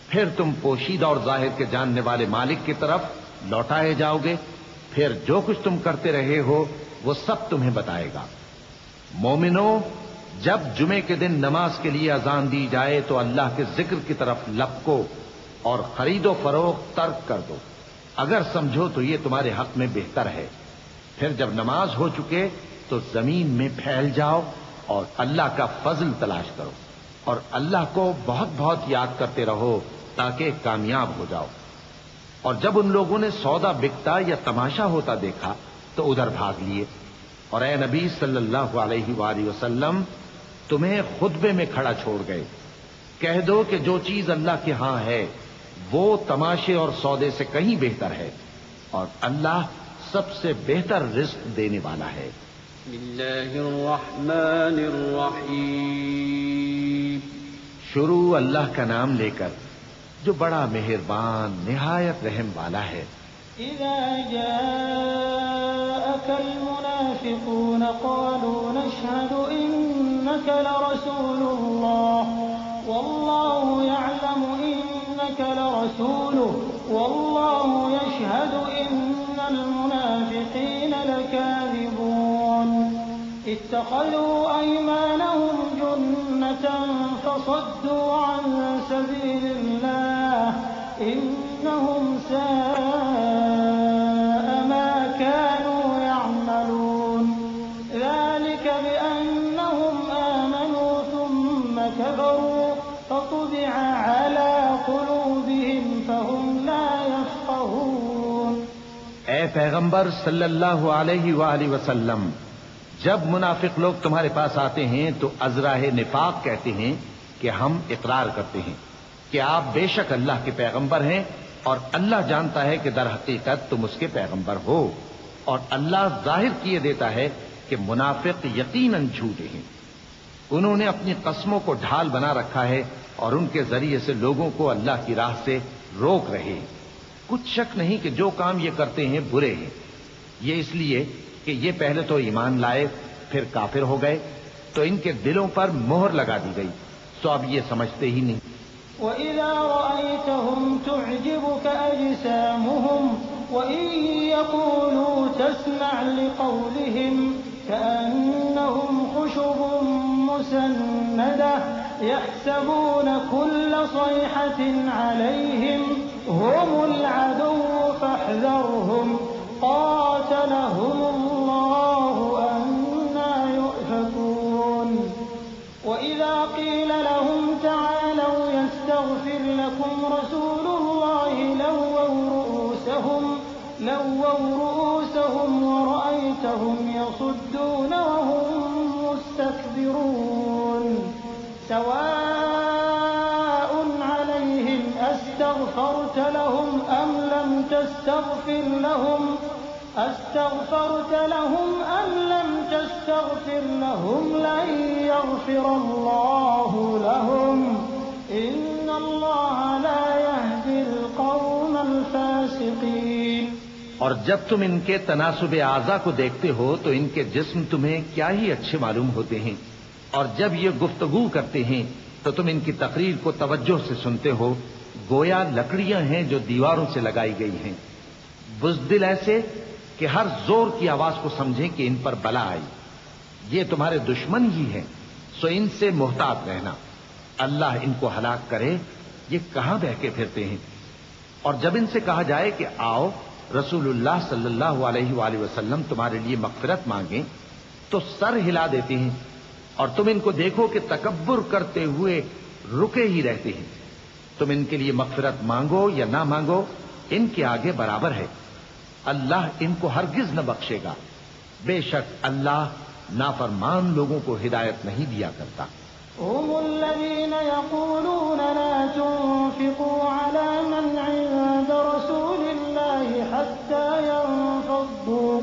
Speaker 2: پھر تم پوشیدہ اور ظاہر کے جاننے والے مالک کی طرف لوٹائے جاؤ گے، پھر جو کچھ تم کرتے رہے ہو وہ سب تمہیں بتائے گا. مومنو، جب جمعے کے دن نماز کے لیے اذان دی جائے تو اللہ کے ذکر کی طرف لپکو اور خرید و فروخت ترک کر دو، اگر سمجھو تو یہ تمہارے حق میں بہتر ہے. پھر جب نماز ہو چکے تو زمین میں پھیل جاؤ اور اللہ کا فضل تلاش کرو اور اللہ کو بہت بہت یاد کرتے رہو تاکہ کامیاب ہو جاؤ. اور جب ان لوگوں نے سودا بکتا یا تماشا ہوتا دیکھا تو ادھر بھاگ لیے. اور اے نبی صلی اللہ علیہ وآلہ وسلم تمہیں خطبے میں کھڑا چھوڑ گئے. کہہ دو کہ جو چیز اللہ کے ہاں ہے وہ تماشے اور سودے سے کہیں بہتر ہے اور اللہ سب سے بہتر رزق دینے والا ہے.
Speaker 1: بسم اللہ الرحمن الرحیم.
Speaker 2: شروع اللہ کا نام لے کر جو بڑا مہربان نہایت رحم والا ہے.
Speaker 3: اذا جاءك المنافقون قالوا نشهد انك لرسول الله والله يعلم انك لرسوله والله يشهد ان المنافقين لكاذبون اتخذوا ايمانهم جنة فصدوا عن سبيل الله انهم ساء ما كانوا يعملون ذلك بانهم آمنوا ثم كفروا فطبع على قلوبهم فهم لا يفقهون.
Speaker 2: اے پیغمبر صلی اللہ علیہ وآلہ وسلم، جب منافق لوگ تمہارے پاس آتے ہیں تو ازراہ نفاق کہتے ہیں کہ ہم اقرار کرتے ہیں کہ آپ بے شک اللہ کے پیغمبر ہیں اور اللہ جانتا ہے کہ در حقیقت تم اس کے پیغمبر ہو، اور اللہ ظاہر کیے دیتا ہے کہ منافق یقیناً جھوٹے ہیں. انہوں نے اپنی قسموں کو ڈھال بنا رکھا ہے اور ان کے ذریعے سے لوگوں کو اللہ کی راہ سے روک رہے ہیں. کچھ شک نہیں کہ جو کام یہ کرتے ہیں برے ہیں. یہ اس لیے کہ یہ پہلے تو ایمان لائے پھر کافر ہو گئے تو ان کے دلوں پر مہر لگا دی گئی، سو اب یہ سمجھتے ہی نہیں.
Speaker 3: وَإِذَا رَأَيْتَهُمْ تُعْجِبُكَ أَجْسَامُهُمْ وَإِن يَقُولُوا تَسْمَعْ لِقَوْلِهِمْ كَأَنَّهُمْ خُشُبٌ مُّسَنَّدَةٌ يَحْسَبُونَ كُلَّ صَيْحَةٍ عَلَيْهِمْ هُمُ الْعَدُوُّ فَاحْذَرْهُمْ قَاتَلَهُمُ اللَّهُ أَنَّىٰ يُؤْفَكُونَ. وَإِذَا قِيلَ لَهُمْ تَعَالَوْا يَسْتَغْفِرْ لَكُمْ رَسُولُ اللَّهِ لَوَّوْا رُءُوسَهُمْ وَرَأَيْتَهُمْ يَصُدُّونَ وَهُمْ مُسْتَكْبِرُونَ. سَوَاءٌ عَلَيْهِمْ أَسْتَغْفَرْتَ لَهُمْ أَمْ لَمْ تَسْتَغْفِرْ لَهُمْ لَن يَغْفِرَ اللَّهُ لَهُمْ إِنَّ اللَّهَ لَا يَهْدِي الْقَوْمَ الْفَاسِقِينَ.
Speaker 2: اور جب تم ان کے تناسب اعضاء کو دیکھتے ہو تو ان کے جسم تمہیں کیا ہی اچھے معلوم ہوتے ہیں، اور جب یہ گفتگو کرتے ہیں تو تم ان کی تقریر کو توجہ سے سنتے ہو گویا لکڑیاں ہیں جو دیواروں سے لگائی گئی ہیں. بزدل ایسے کہ ہر زور کی آواز کو سمجھیں کہ ان پر بلا آئی. یہ تمہارے دشمن ہی ہیں، سو ان سے محتاط رہنا. اللہ ان کو ہلاک کرے، یہ کہاں بہکے پھرتے ہیں. اور جب ان سے کہا جائے کہ آؤ رسول اللہ صلی اللہ علیہ وآلہ وسلم تمہارے لیے مغفرت مانگیں تو سر ہلا دیتے ہیں، اور تم ان کو دیکھو کہ تکبر کرتے ہوئے رکے ہی رہتے ہیں. تم ان کے لیے مغفرت مانگو یا نہ مانگو ان کے آگے برابر ہے. اللہ ان کو ہرگز نہ بخشے گا. بے شک اللہ نافرمان لوگوں کو ہدایت نہیں دیا کرتا.
Speaker 3: هم الذين يقولون لا تنفقوا على من عند رسول الله حتى ينفضوا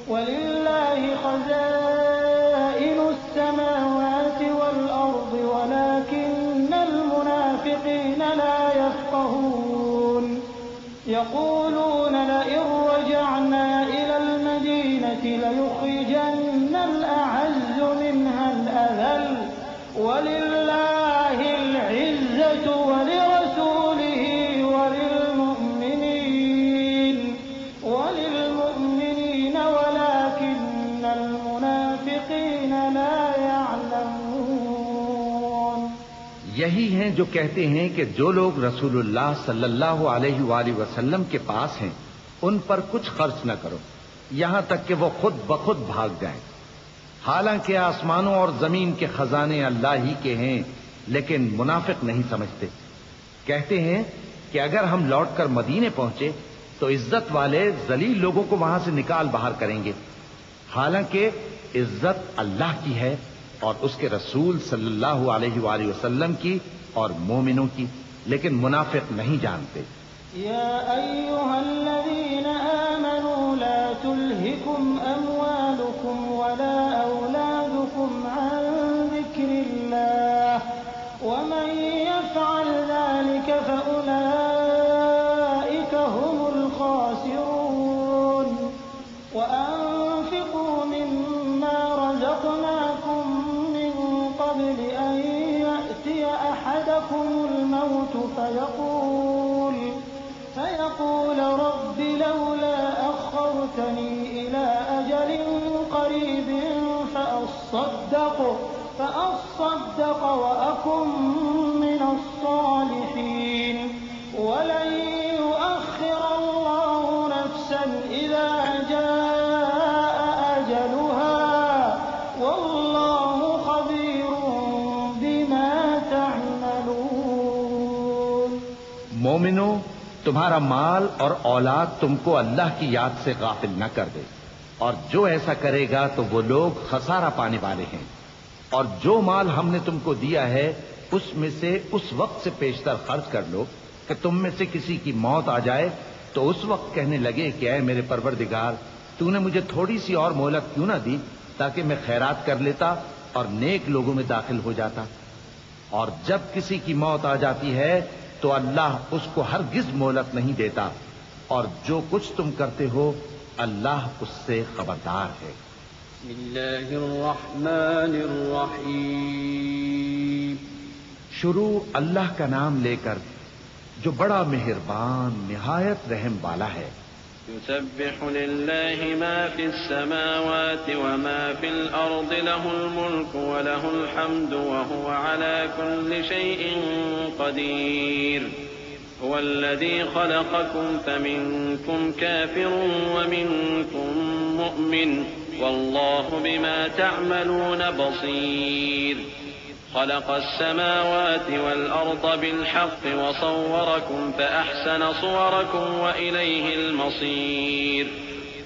Speaker 3: ولله خزائن السماوات والأرض ولكن المنافقين لا يفقهون يقولون لئن رجعنا إلى المدينة ليخرجن الأعز منها الأذل ولله العزة ولرسوله وللمؤمنين ولكن المنافقين لا يعلمون.
Speaker 2: یہی ہیں جو کہتے ہیں کہ جو لوگ رسول اللہ صلی اللہ علیہ وآلہ وسلم کے پاس ہیں ان پر کچھ خرچ نہ کرو یہاں تک کہ وہ خود بخود بھاگ جائیں. حالانکہ آسمانوں اور زمین کے خزانے اللہ ہی کے ہیں لیکن منافق نہیں سمجھتے. کہتے ہیں کہ اگر ہم لوٹ کر مدینے پہنچے تو عزت والے ذلیل لوگوں کو وہاں سے نکال باہر کریں گے. حالانکہ عزت اللہ کی ہے اور اس کے رسول صلی اللہ علیہ وآلہ وسلم کی اور مومنوں کی، لیکن منافق نہیں جانتے.
Speaker 3: يا أيها الذين آمنوا لا تلهكم أموالكم ولا أولادكم عن ذكر الله ومن يفعل ذلك فأولئك هم الخاسرون. وأنفقوا مما رزقناكم من قبل أن يأتي أحدكم الموت فيقول رب لولا أخرتني إلى أجل قريب فأصدق وأكن من الصالحين ولن يؤخر الله نفسا إذا جاء أجلها والله خبير بما تعملون.
Speaker 2: مومنو، تمہارا مال اور اولاد تم کو اللہ کی یاد سے غافل نہ کر دے، اور جو ایسا کرے گا تو وہ لوگ خسارہ پانے والے ہیں. اور جو مال ہم نے تم کو دیا ہے اس میں سے اس وقت سے پیشتر خرچ کر لو کہ تم میں سے کسی کی موت آ جائے تو اس وقت کہنے لگے کہ اے میرے پروردگار، تو نے مجھے تھوڑی سی اور مہلت کیوں نہ دی تاکہ میں خیرات کر لیتا اور نیک لوگوں میں داخل ہو جاتا. اور جب کسی کی موت آ جاتی ہے تو اللہ اس کو ہرگز مہلت نہیں دیتا، اور جو کچھ تم کرتے ہو اللہ اس سے خبردار ہے.
Speaker 1: بسم اللہ الرحمن الرحیم.
Speaker 2: شروع اللہ کا نام لے کر جو بڑا مہربان نہایت رحم والا ہے.
Speaker 1: يسبح لله ما في السماوات وما في الأرض له الملك وله الحمد وهو على كل شيء قدير. هو الذي خلقكم فمنكم كافر ومنكم مؤمن والله بما تعملون بصير. خلق السماوات والأرض بالحق وصوركم فأحسن صوركم وإليه المصير.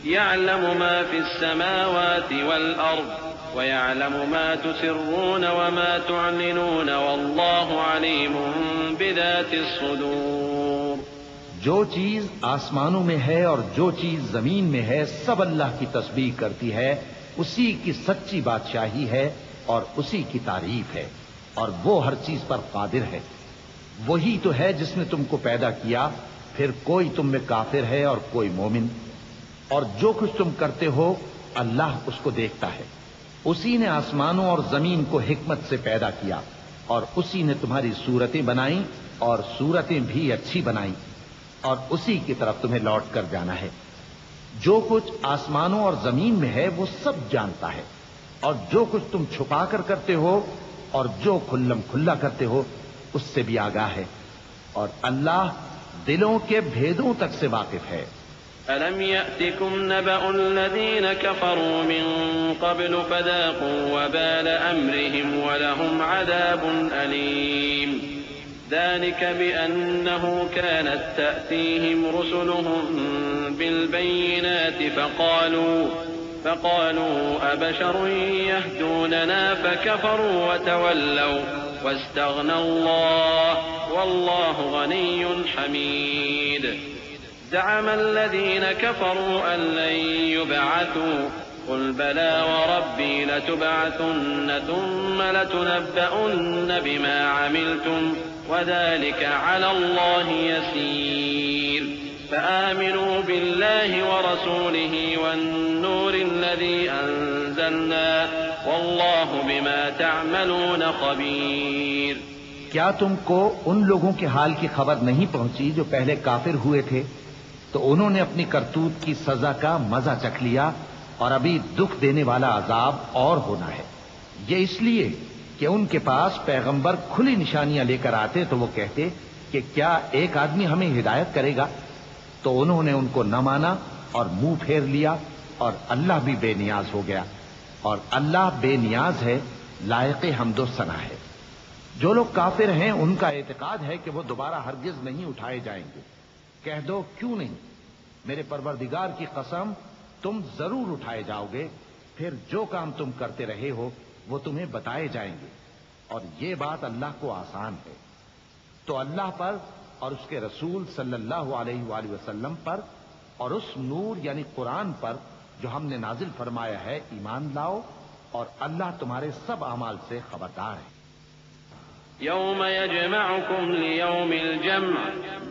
Speaker 1: يعلم ما في السماوات والأرض ويعلم ما تسرون وما تعلنون والله عليم بذات الصدور.
Speaker 2: جو چیز آسمانوں میں ہے اور جو چیز زمین میں ہے سب اللہ کی تسبیح کرتی ہے. اسی کی سچی بادشاہی ہے اور اسی کی تعریف ہے، اور وہ ہر چیز پر قادر ہے. وہی تو ہے جس نے تم کو پیدا کیا، پھر کوئی تم میں کافر ہے اور کوئی مومن، اور جو کچھ تم کرتے ہو اللہ اس کو دیکھتا ہے. اسی نے آسمانوں اور زمین کو حکمت سے پیدا کیا، اور اسی نے تمہاری صورتیں بنائیں اور صورتیں بھی اچھی بنائیں، اور اسی کی طرف تمہیں لوٹ کر جانا ہے. جو کچھ آسمانوں اور زمین میں ہے وہ سب جانتا ہے، اور جو کچھ تم چھپا کر کرتے ہو اور جو کھلم کھلا کرتے ہو اس سے بھی آگاہ ہے، اور اللہ دلوں کے بھیدوں تک سے واقف ہے.
Speaker 1: أَلَمْ يَأْتِكُمْ نَبَأُ الَّذِينَ كَفَرُوا مِن قَبْلُ فَذَاقُوا وَبَالَ أَمْرِهِمْ وَلَهُمْ عَذَابٌ أَلِيمٌ. ذلك بأنه كانت تأتيهم رسلهم بالبينات فقالوا أبشر يهدوننا فكفروا وتولوا واستغنى الله والله غني حميد زعم الذين كفروا أن لن يبعثوا قل بلى وربي لتبعثن ثم لتنبؤن بما عملتم وذلك على الله يسير فآمنوا بالله ورسوله والنور الذي أنزلنا والله بما تعملون خبير.
Speaker 2: کیا تم کو ان لوگوں کے حال کی خبر نہیں پہنچی جو پہلے کافر ہوئے تھے؟ تو انہوں نے اپنی کرتوت کی سزا کا مزہ چکھ لیا اور ابھی دکھ دینے والا عذاب اور ہونا ہے. یہ اس لیے کہ ان کے پاس پیغمبر کھلی نشانیاں لے کر آتے تو وہ کہتے کہ کیا ایک آدمی ہمیں ہدایت کرے گا؟ تو انہوں نے ان کو نہ مانا اور منہ پھیر لیا اور اللہ بھی بے نیاز ہو گیا اور اللہ بے نیاز ہے، لائق حمد و ثنا ہے. جو لوگ کافر ہیں ان کا اعتقاد ہے کہ وہ دوبارہ ہرگز نہیں اٹھائے جائیں گے. کہہ دو کیوں نہیں، میرے پروردگار کی قسم تم ضرور اٹھائے جاؤ گے، پھر جو کام تم کرتے رہے ہو وہ تمہیں بتائے جائیں گے اور یہ بات اللہ کو آسان ہے. تو اللہ پر اور اس کے رسول صلی اللہ علیہ وآلہ وسلم پر اور اس نور یعنی قرآن پر جو ہم نے نازل فرمایا ہے ایمان لاؤ اور اللہ تمہارے سب اعمال سے خبردار ہے.
Speaker 1: يوم يجمعكم ليوم الجمع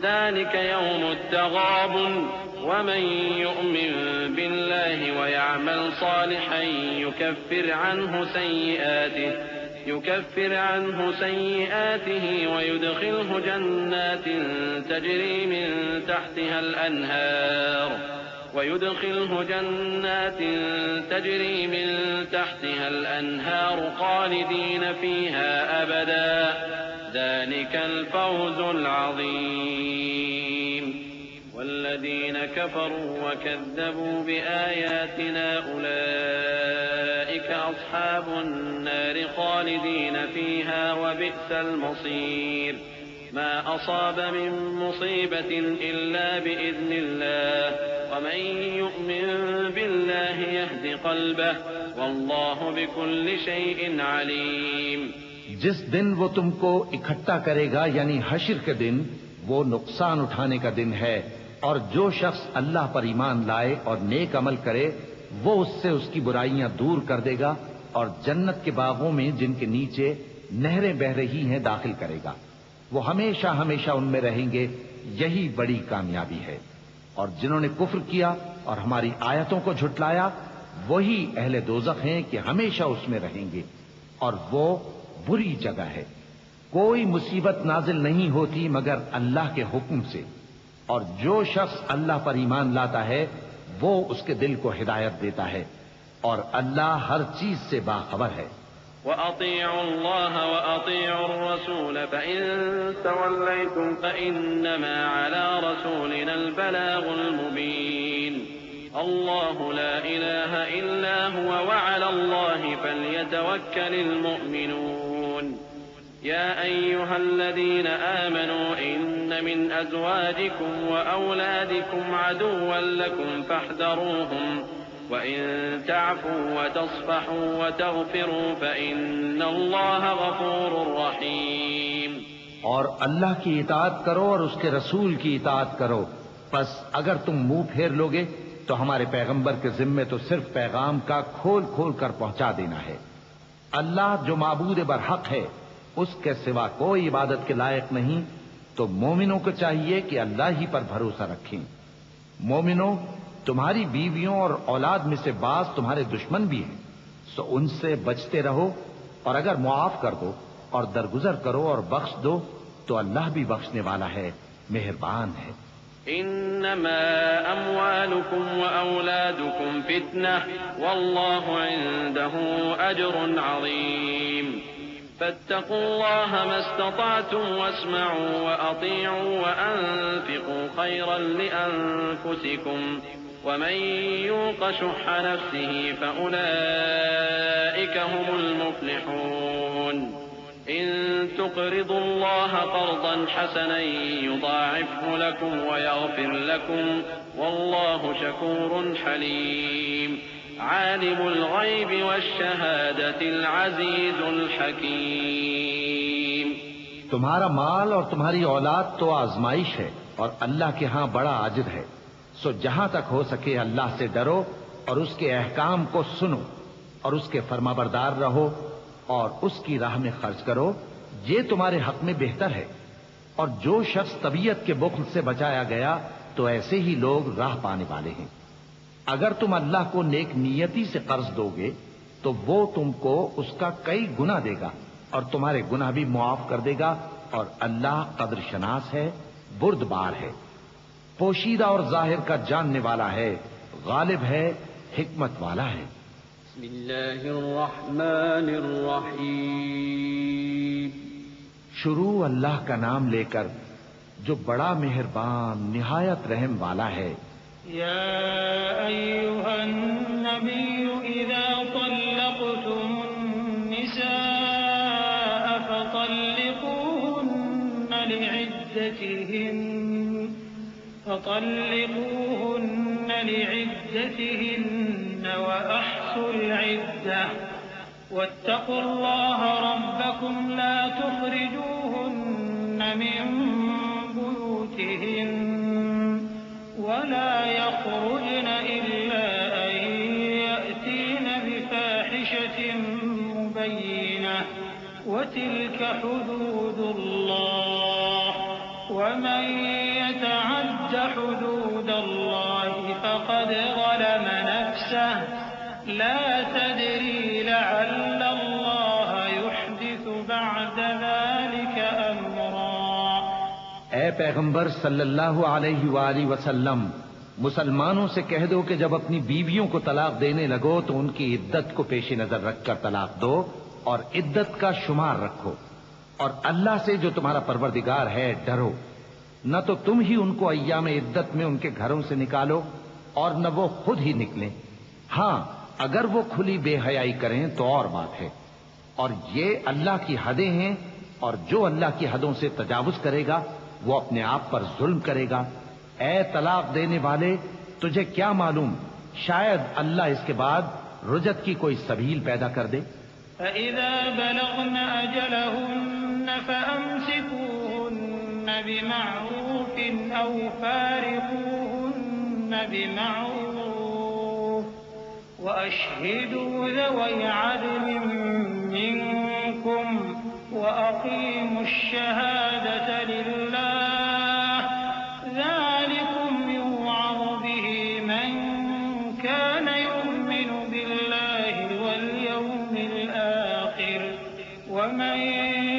Speaker 1: ذلك يوم التغابن ومن يؤمن بالله ويعمل صالحا يكفر عنه سيئاته ويدخله جنات تجري من تحتها الأنهار خالدين فيها أبدا ذلك الفوز العظيم. والذين كفروا وكذبوا بآياتنا أولئك أصحاب النار خالدين فيها وبئس المصير. ما أصاب من مصيبة إلا بإذن الله ومن يؤمن بالله يهد قلبه والله بكل شيء عليم.
Speaker 2: جس دن وہ تم کو اکٹھا کرے گا یعنی حشر کے دن، وہ نقصان اٹھانے کا دن ہے، اور جو شخص اللہ پر ایمان لائے اور نیک عمل کرے وہ اس سے اس کی برائیاں دور کر دے گا اور جنت کے باغوں میں جن کے نیچے نہریں بہ رہی ہیں داخل کرے گا. وہ ہمیشہ ہمیشہ ان میں رہیں گے، یہی بڑی کامیابی ہے. اور جنہوں نے کفر کیا اور ہماری آیتوں کو جھٹلایا وہی اہل دوزخ ہیں کہ ہمیشہ اس میں رہیں گے، اور وہ بری جگہ ہے. کوئی مصیبت نازل نہیں ہوتی مگر اللہ کے حکم سے، اور جو شخص اللہ پر ایمان لاتا ہے وہ اس کے دل کو ہدایت دیتا ہے، اور اللہ ہر چیز سے باخبر ہے.
Speaker 1: وَأَطِيعُوا اللَّهَ وَأَطِيعُوا الرَّسُولَ فَإِن تَوَلَّيْتُمْ فَإِنَّمَا عَلَى رَسُولِنَا الْبَلَاغُ الْمُبِينُ. اللَّهُ لَا إِلَٰهَ إِلَّا هُوَ وَعَلَى اللَّهِ فَلْيَتَوَكَّلِ الْمُؤْمِنُونَ. يا أيها الذين آمنوا إن من أزواجكم وأولادكم عدوا لكم فاحذروهم وإن تعفوا وتصفحوا وتغفروا فإن الله غفور رحيم.
Speaker 2: اور اللہ کی اطاعت کرو اور اس کے رسول کی اطاعت کرو، پس اگر تم منہ پھیر لوگے تو ہمارے پیغمبر کے ذمے تو صرف پیغام کا کھول کھول کر پہنچا دینا ہے. اللہ جو معبود برحق ہے اس کے سوا کوئی عبادت کے لائق نہیں، تو مومنوں کو چاہیے کہ اللہ ہی پر بھروسہ رکھیں. مومنوں، تمہاری بیویوں اور اولاد میں سے بعض تمہارے دشمن بھی ہیں، سو ان سے بچتے رہو، اور اگر معاف کر دو اور درگزر کرو اور بخش دو تو اللہ بھی بخشنے والا ہے، مہربان ہے.
Speaker 1: انما اموالكم واولادكم فتنة والله عنده اجر عظيم. فاتقوا الله ما استطعتم واسمعوا واطيعوا وانفقوا خيرا لانفسكم ومن يوق شح نفسه فاولئك هم المفلحون. ان تقرضوا الله قرضا حسنا يضاعفه لكم ويغفر لكم والله شكور حليم عالم الغيب والشهادة العزيز الحكيم.
Speaker 2: تمہارا مال اور تمہاری اولاد تو آزمائش ہے اور اللہ کے ہاں بڑا اجر ہے، سو جہاں تک ہو سکے اللہ سے ڈرو اور اس کے احکام کو سنو اور اس کے فرمانبردار رہو اور اس کی راہ میں خرچ کرو، یہ تمہارے حق میں بہتر ہے. اور جو شخص طبیعت کے بخل سے بچایا گیا تو ایسے ہی لوگ راہ پانے والے ہیں. اگر تم اللہ کو نیک نیتی سے قرض دو گے تو وہ تم کو اس کا کئی گنا دے گا اور تمہارے گناہ بھی معاف کر دے گا، اور اللہ قدر شناس ہے، بردبار ہے، پوشیدہ اور ظاہر کا جاننے والا ہے، غالب ہے، حکمت والا ہے.
Speaker 1: بسم اللہ الرحمن الرحیم.
Speaker 2: شروع اللہ کا نام لے کر جو بڑا مہربان نہایت رحم والا ہے.
Speaker 3: یا ایھا النبی اذا طلقتم النساء فطلقوهن لعدتهن وأحصوا العدة واتقوا الله ربكم لا تخرجوهن من بيوتهن ولا يخرجن إلا أن يأتين بفاحشة مبينة وتلك حدود الله ومن يتعد حدود الله فقد ظلم نفسه لا تدري لعل الله يحدث بعد ذلك أمرا.
Speaker 2: اے پیغمبر صلی اللہ علیہ وآلہ وسلم، مسلمانوں سے کہہ دو کہ جب اپنی بیویوں کو طلاق دینے لگو تو ان کی عدت کو پیش نظر رکھ کر طلاق دو اور عدت کا شمار رکھو، اور اللہ سے جو تمہارا پروردگار ہے ڈرو. نہ تو تم ہی ان کو ایام عدت میں ان کے گھروں سے نکالو اور نہ وہ خود ہی نکلیں. ہاں اگر وہ کھلی بے حیائی کریں تو اور بات ہے، اور یہ اللہ کی حدیں ہیں، اور جو اللہ کی حدوں سے تجاوز کرے گا وہ اپنے آپ پر ظلم کرے گا. اے طلاق دینے والے، تجھے کیا معلوم شاید اللہ اس کے بعد رجعت کی کوئی سبیل پیدا کر دے.
Speaker 3: فَإِذَا بَلَغْنَ أَجَلَهُنَّ فَأَمْسِكُوهُنَّ بِمَعْرُوفٍ أَوْ فَارِقُوهُنَّ بِمَعْرُوفٍ وَأَشْهِدُوا ذَوَيْ عَدْلٍ مِّنكُمْ وَأَقِيمُوا الشَّهَادَةَ لِلَّهِ ذَلِكُمْ يُوعَظُ بِهِ مَن كَانَ يُؤْمِنُ بِاللَّهِ وَالْيَوْمِ الْآخِرِ وَمَن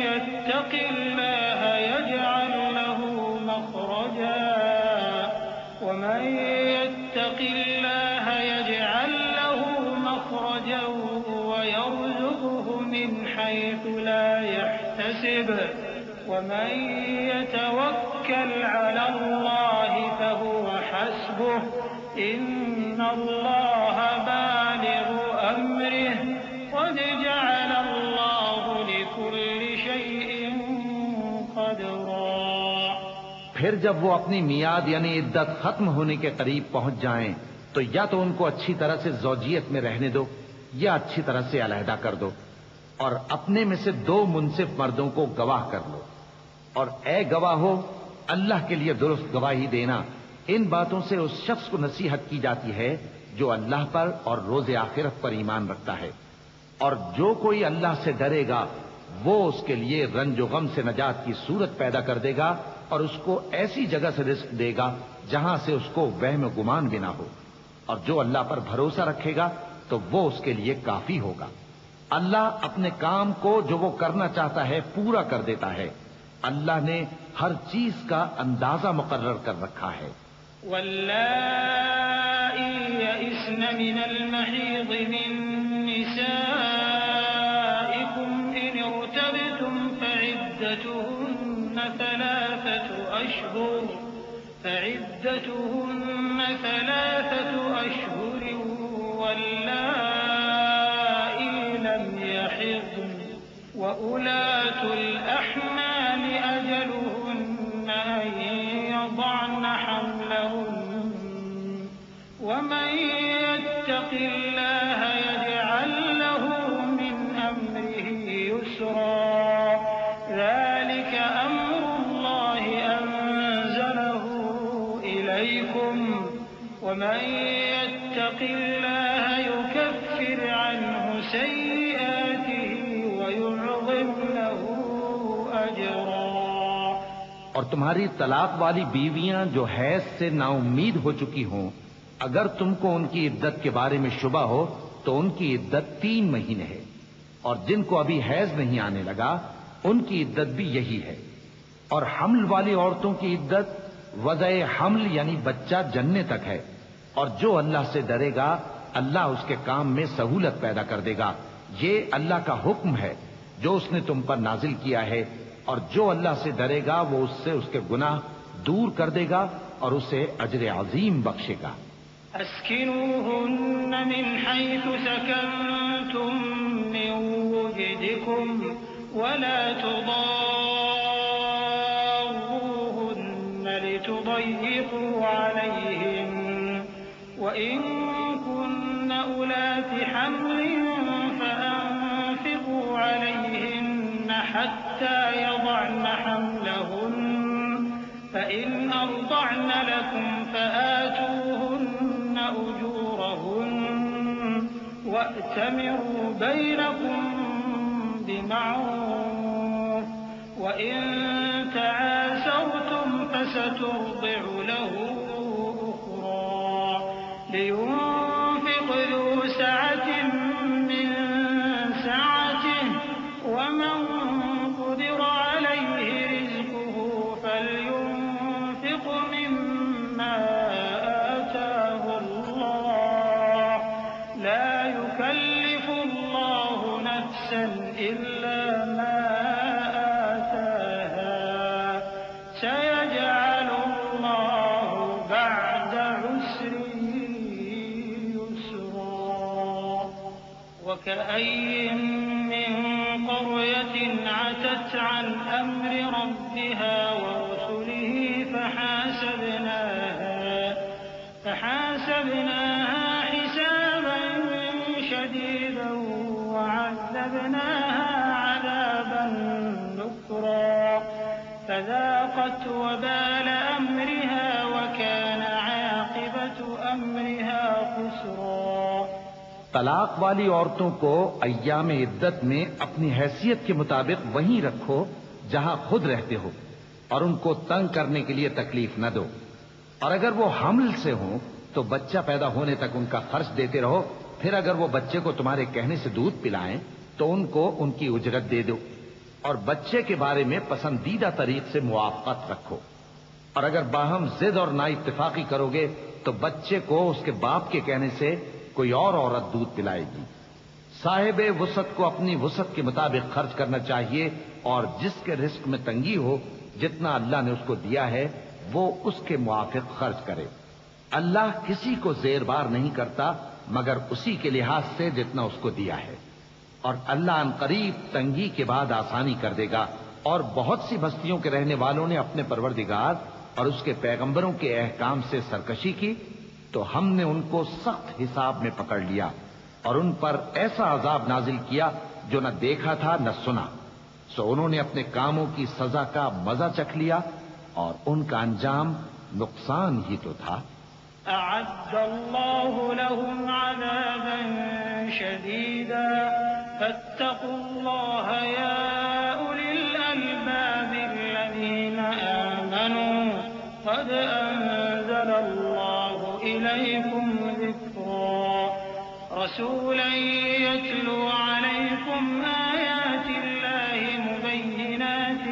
Speaker 3: يَتَّقِ اللَّهَ يَجْعَل لَّهُ مَخْرَجًا وَمَن يَتَّقِ اللَّهَ يَجْعَل لَّهُ مَخْرَجًا وَيَرْزُقْهُ مِنْ حَيْثُ لَا يَحْتَسِبُ وَمَن يَتَوَكَّلْ عَلَى اللَّهِ فَهُوَ حَسْبُهُ إِنَّ اللَّهَ بالغ أَمْرِهِ قَدْ جَعَلَ اللَّهُ لِكُلِّ شَيْءٍ قَدْرًا.
Speaker 2: پھر جب وہ اپنی میعاد یعنی عدت ختم ہونے کے قریب پہنچ جائیں تو یا تو ان کو اچھی طرح سے زوجیت میں رہنے دو یا اچھی طرح سے علیحدہ کر دو، اور اپنے میں سے 2 منصف مردوں کو گواہ کر لو. اور اے گواہو، اللہ کے لیے درست گواہی دینا. ان باتوں سے اس شخص کو نصیحت کی جاتی ہے جو اللہ پر اور روز آخرت پر ایمان رکھتا ہے، اور جو کوئی اللہ سے ڈرے گا وہ اس کے لیے رنج و غم سے نجات کی صورت پیدا کر دے گا اور اس کو ایسی جگہ سے رزق دے گا جہاں سے اس کو وہم و گمان بھی نہ ہو. اور جو اللہ پر بھروسہ رکھے گا تو وہ اس کے لیے کافی ہوگا. اللہ اپنے کام کو جو وہ کرنا چاہتا ہے پورا کر دیتا ہے. اللہ نے ہر چیز کا اندازہ مقرر کر رکھا ہے.
Speaker 3: واللائي يئسن من المحيض من نسائكم إن ارتبتم فعدتهن 3 أشهر واللائي لم يحضن وأولاة الأحمال أجلهن أن يضعن حملهن ومن يتق الله يجعل له من أمره يسرا ذلك أمر الله أنزله إليكم ومن يتق الله يكفر عنه سيئاته ويعظم له أجرا۔
Speaker 2: اور تمہاری طلاق والی بیویاں جو حیض سے نا امید ہو چکی ہوں، اگر تم کو ان کی عدت کے بارے میں شبہ ہو تو ان کی عدت 3 مہینے ہے، اور جن کو ابھی حیض نہیں آنے لگا ان کی عدت بھی یہی ہے۔ اور حمل والی عورتوں کی عدت وضع حمل یعنی بچہ جننے تک ہے، اور جو اللہ سے ڈرے گا اللہ اس کے کام میں سہولت پیدا کر دے گا۔ یہ اللہ کا حکم ہے جو اس نے تم پر نازل کیا ہے، اور جو اللہ سے ڈرے گا وہ اس سے اس کے گناہ دور کر دے گا اور اسے اجر عظیم بخشے گا۔
Speaker 3: أسكنوهن من حيث سكنتم من وجدكم ولا تضاروهن لتضيقوا عليهن وإن كن أولات حمل فأنفقوا عليهن حتى يضعن حملهن فإن أرضعن لكم فآتوهن أجورهن وأتمروا بينكم بمعروف وإن تعاسرتم فسترضع له أخرى لينفق ذو سعة من سعته ومن قدر عليه رزقه فلينفق مما آتاه الله لا يكلف الله نفسا إلا ما آتاها سيجعل الله بعد عسر يسرا وكأين من قرية عتت عن أمر ربها ورسله فحاسبناها حسابا شديدا وعذبناها عذابا نكرا فذاقت وبال أمرها وكان عاقبة أمرها خسرا۔
Speaker 2: طلاق والی عورتوں کو ایام عدت میں اپنی حیثیت کے مطابق وہیں رکھو جہاں خود رہتے ہو، اور ان کو تنگ کرنے کے لیے تکلیف نہ دو، اور اگر وہ حمل سے ہوں تو بچہ پیدا ہونے تک ان کا خرچ دیتے رہو، پھر اگر وہ بچے کو تمہارے کہنے سے دودھ پلائیں تو ان کو ان کی اجرت دے دو، اور بچے کے بارے میں پسندیدہ طریق سے موافقت رکھو، اور اگر باہم ضد اور نا اتفاقی کرو گے تو بچے کو اس کے باپ کے کہنے سے کوئی اور عورت دودھ پلائے گی۔ صاحب وسعت کو اپنی وسعت کے مطابق خرچ کرنا چاہیے، اور جس کے رزق میں تنگی ہو جتنا اللہ نے اس کو دیا ہے وہ اس کے موافق خرچ کرے۔ اللہ کسی کو زیر بار نہیں کرتا مگر اسی کے لحاظ سے جتنا اس کو دیا ہے، اور اللہ عنقریب تنگی کے بعد آسانی کر دے گا۔ اور بہت سی بستیوں کے رہنے والوں نے اپنے پروردگار اور اس کے پیغمبروں کے احکام سے سرکشی کی تو ہم نے ان کو سخت حساب میں پکڑ لیا، اور ان پر ایسا عذاب نازل کیا جو نہ دیکھا تھا نہ سنا، سو انہوں نے اپنے کاموں کی سزا کا مزہ چکھ لیا، اور ان کا انجام نقصان ہی تو تھا۔
Speaker 3: أعد الله لهم عذابا شديدا فاتقوا الله يا أولي الألباب الذين آمنوا قد أنزل الله إليكم ذكرا رسولا يتلو عليكم آيات الله مبينات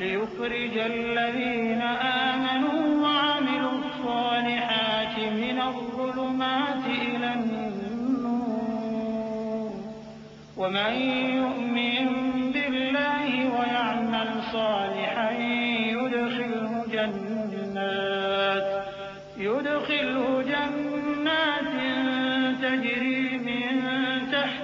Speaker 3: ليخرج الذين آمنوا وعملوا الصالحات من الظلمات إلى النور ومن يؤمن بالله ويعمل صالحا يدخله جنات تجري من تحتها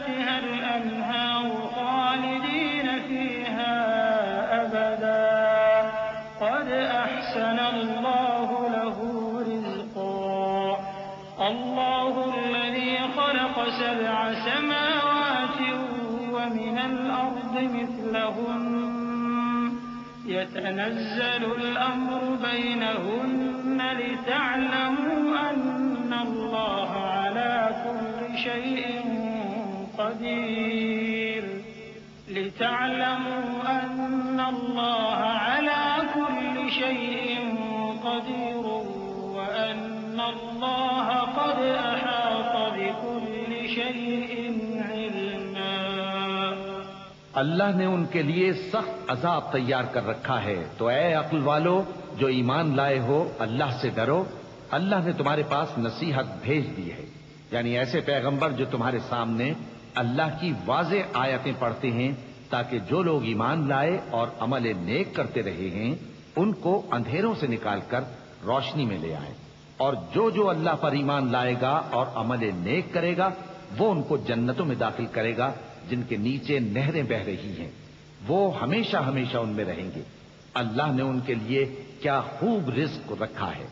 Speaker 3: سبع سماوات ومن الأرض مثلهن يتنزل الأمر بينهن لتعلموا أن الله على كل شيء قدير وأن الله قد أحاط بكل شيء علما.
Speaker 2: اللہ نے ان کے لیے سخت عذاب تیار کر رکھا ہے، تو اے عقل والو جو ایمان لائے ہو اللہ سے ڈرو. اللہ نے تمہارے پاس نصیحت بھیج دی ہے، یعنی ایسے پیغمبر جو تمہارے سامنے اللہ کی واضح آیتیں پڑھتے ہیں تاکہ جو لوگ ایمان لائے اور عمل نیک کرتے رہے ہیں ان کو اندھیروں سے نکال کر روشنی میں لے آئیں، اور جو اللہ پر ایمان لائے گا اور عمل نیک کرے گا وہ ان کو جنتوں میں داخل کرے گا جن کے نیچے نہریں بہ رہی ہیں، وہ ہمیشہ ہمیشہ ان میں رہیں گے. اللہ نے ان کے لیے کیا خوب رزق رکھا ہے.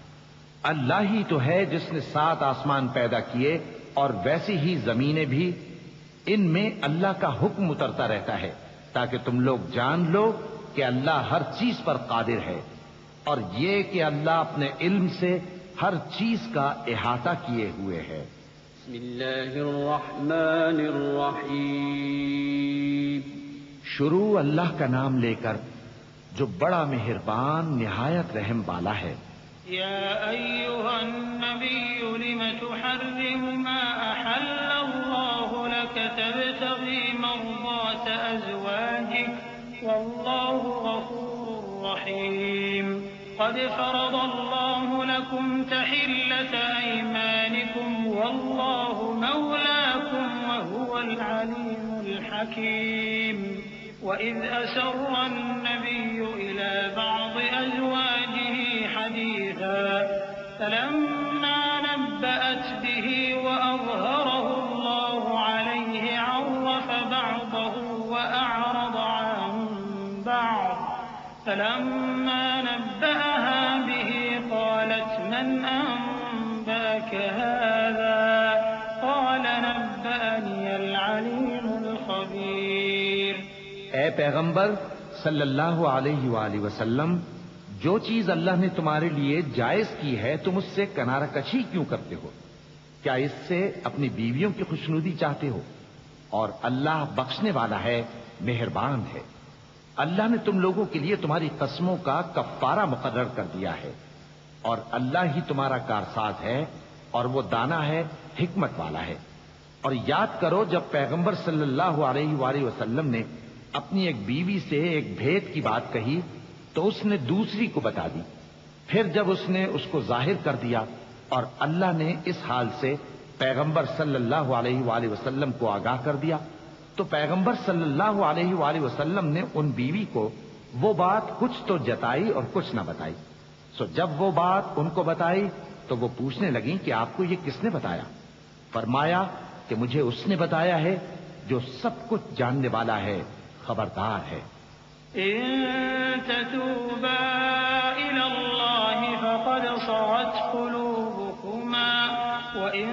Speaker 2: اللہ ہی تو ہے جس نے 7 آسمان پیدا کیے اور ویسی ہی زمینیں بھی، ان میں اللہ کا حکم اترتا رہتا ہے تاکہ تم لوگ جان لو کہ اللہ ہر چیز پر قادر ہے، اور یہ کہ اللہ اپنے علم سے ہر چیز کا احاطہ کیے ہوئے ہے.
Speaker 1: بسم اللہ الرحمن الرحیم.
Speaker 2: شروع اللہ کا نام لے کر جو بڑا مہربان نہایت رحم والا ہے.
Speaker 3: یا ایھا النبی لم تحرم ما احل اللہ لك تبتغی مرضات ازواجک واللہ غفور رحیم. قد فرض الله لكم تحلة أيمانكم والله مولاكم وهو العليم الحكيم. وإذ أسر النبي إلى بعض أزواجه حديثا فلما نبأت به وأظهره الله عليه عرف بعضه وأعرض عن بعض فلما نبأها به قالت من أنبأك هذا قال نبأني العليم الخبير.
Speaker 2: اے پیغمبر صلی اللہ علیہ وآلہ وسلم، جو چیز اللہ نے تمہارے لیے جائز کی ہے تم اس سے کنارہ کشی کیوں کرتے ہو؟ کیا اس سے اپنی بیویوں کی خوشنودی چاہتے ہو؟ اور اللہ بخشنے والا ہے، مہربان ہے. اللہ نے تم لوگوں کے لیے تمہاری قسموں کا کفارہ مقرر کر دیا ہے، اور اللہ ہی تمہارا کارساز ہے اور وہ دانا ہے، حکمت والا ہے. اور یاد کرو جب پیغمبر صلی اللہ علیہ وآلہ وسلم نے اپنی ایک بیوی سے ایک بھید کی بات کہی تو اس نے دوسری کو بتا دی، پھر جب اس نے اس کو ظاہر کر دیا اور اللہ نے اس حال سے پیغمبر صلی اللہ علیہ وآلہ وسلم کو آگاہ کر دیا تو پیغمبر صلی اللہ علیہ وآلہ وسلم نے ان بیوی کو وہ بات کچھ تو جتائی اور کچھ نہ بتائی. سو جب وہ بات ان کو بتائی تو وہ پوچھنے لگیں کہ آپ کو یہ کس نے بتایا؟ فرمایا کہ مجھے اس نے بتایا ہے جو سب کچھ جاننے والا ہے، خبردار ہے.
Speaker 3: إن تتوبا إلى الله فقد صغت قلوبكما وإن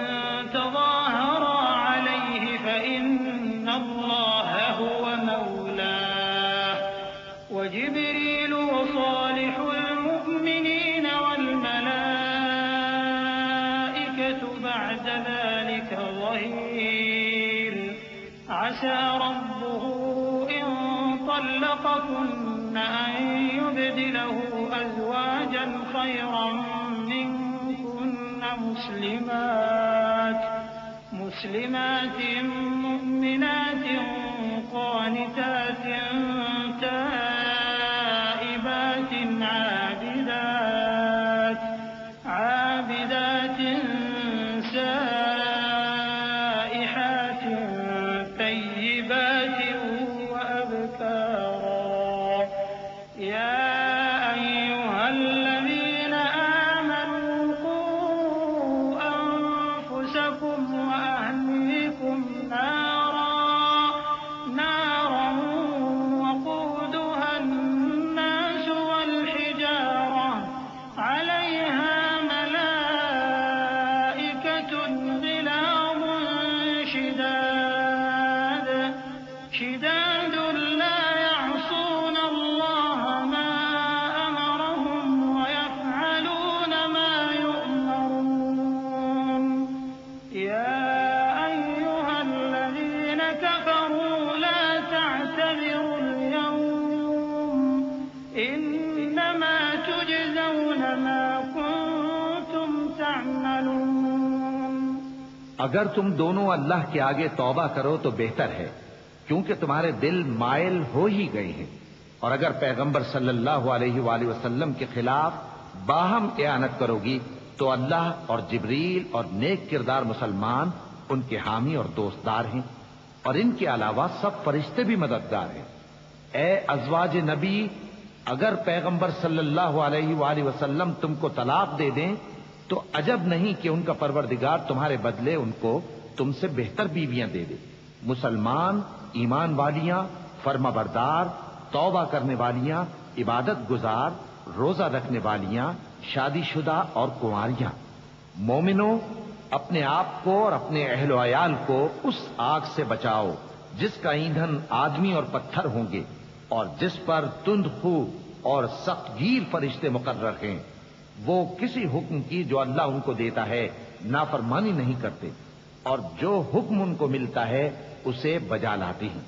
Speaker 3: تظاهرا عليه فإن الله هو مولاه وجبريل وصالح المؤمنين والملائكة بعد ذلك ظهير. عسى ربه إن طلقكن أن يبدله أزواجا خيرا منكن مسلمات مؤمنات قانتات تائبات عابدات سائحات طيبات وأبكارا. يا أيها الذين آمنوا قوا أنفسكم وأهليكم نارا شداد لا يعصون الله ما أمرهم ويفعلون ما يؤمرون يا أيها الذين كفروا لا تعتذروا اليوم إنما تجزون ما كنتم تعملون.
Speaker 2: اگر تم دونوں اللہ کے آگے توبہ کرو تو بہتر ہے، کیونکہ تمہارے دل مائل ہو ہی گئے ہیں، اور اگر پیغمبر صلی اللہ علیہ وآلہ وسلم کے خلاف باہم اعانت کرو گی تو اللہ اور جبریل اور نیک کردار مسلمان ان کے حامی اور دوستدار ہیں، اور ان کے علاوہ سب فرشتے بھی مددگار ہیں. اے ازواج نبی، اگر پیغمبر صلی اللہ علیہ وآلہ وسلم تم کو طلاق دے دیں تو عجب نہیں کہ ان کا پروردگار تمہارے بدلے ان کو تم سے بہتر بیویاں دے دے. مسلمان، ایمان والیاں، فرما بردار، توبہ کرنے والیاں، عبادت گزار، روزہ رکھنے والیاں، شادی شدہ اور کنواریاں. مومنوں، اپنے آپ کو اور اپنے اہل و عیال کو اس آگ سے بچاؤ جس کا ایندھن آدمی اور پتھر ہوں گے، اور جس پر تند خو اور سخت گیر فرشتے مقرر ہیں. وہ کسی حکم کی جو اللہ ان کو دیتا ہے نافرمانی نہیں کرتے، اور جو حکم ان کو ملتا ہے اسے بجا لاتے ہیں.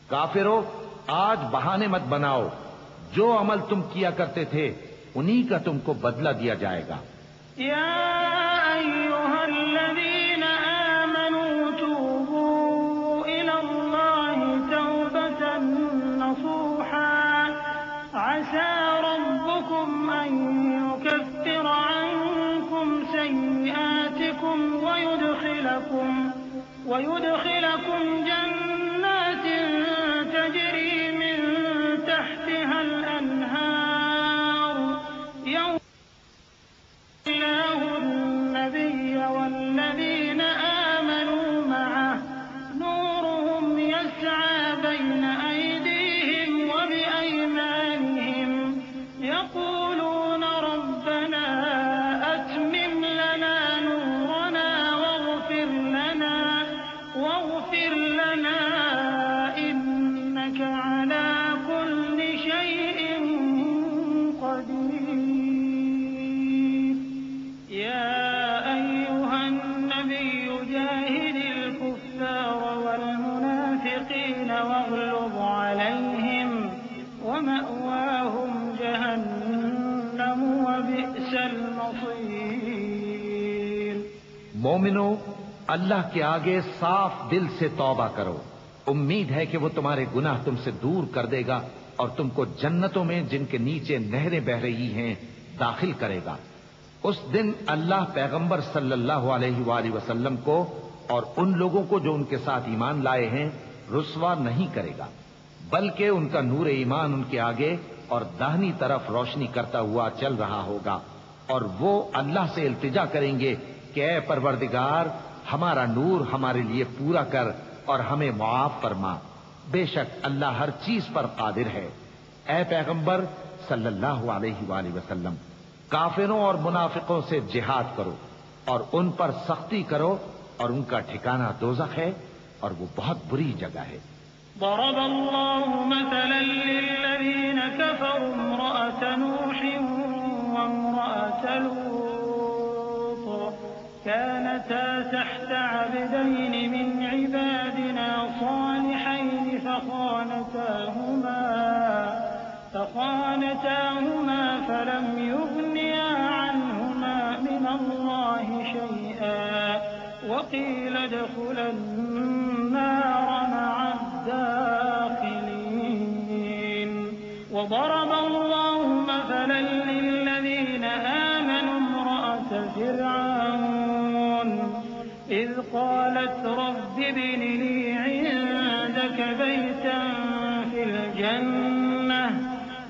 Speaker 2: کافروں، آج بہانے مت بناؤ، جو عمل تم کیا کرتے تھے انہی کا تم کو بدلہ دیا جائے گا.
Speaker 3: يا أيها الذين آمنوا توبوا إلى الله توبة نصوحا عسى ربكم أن يكفر عنكم سيئاتكم ويدخلكم جنات تجري من تحتها الأنهار يوم الله النبي والذين آمنوا معه نورهم يسعى بين أيديهم وبأيمانهم يقولون ربنا أتمم لنا نورنا واغفر لنا إنك على كل شيء قدير. يا أيها النبي جاهد الكفار والمنافقين واغلظ عليهم ومأواهم جهنم وبئس المصير.
Speaker 2: مومنو، اللہ کے آگے صاف دل سے توبہ کرو. امید ہے کہ وہ تمہارے گناہ تم سے دور کر دے گا اور تم کو جنتوں میں جن کے نیچے نہریں بہ رہی ہیں داخل کرے گا. اس دن اللہ پیغمبر صلی اللہ علیہ وآلہ وسلم کو اور ان لوگوں کو جو ان کے ساتھ ایمان لائے ہیں رسوا نہیں کرے گا، بلکہ ان کا نور ایمان ان کے آگے اور داہنی طرف روشنی کرتا ہوا چل رہا ہوگا، اور وہ اللہ سے التجا کریں گے کہ اے پروردگار، ہمارا نور ہمارے لیے پورا کر اور ہمیں معاف فرما، بے شک اللہ ہر چیز پر قادر ہے. اے پیغمبر صلی اللہ علیہ وآلہ وسلم، کافروں اور منافقوں سے جہاد کرو اور ان پر سختی کرو، اور ان کا ٹھکانہ دوزخ ہے اور وہ بہت بری جگہ ہے.
Speaker 3: ضرب الله مثلا للذين كفروا امرأة نوح وامرأة لوط كانتا تحت عبدين من عبادنا صالحين فخانتاهما فلم يغنيا عنهما من الله شيئا وقيل ادخلا النار مع الداخلين. وضرب الله مثلا للذين آمنوا امرأة فرعون إذ قالت رب ابن لي عندك بيتا في الجنة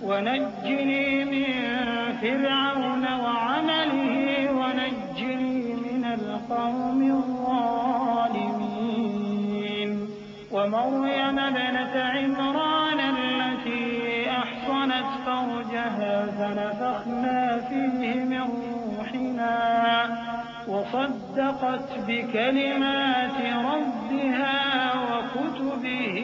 Speaker 3: ونجني من فرعون وعمله ونجني من القوم الظالمين. ومريم ابنة عمران التي أحصنت فرجها فنفخنا فيه من روحنا وصدقت بكلمات ربها وكتبه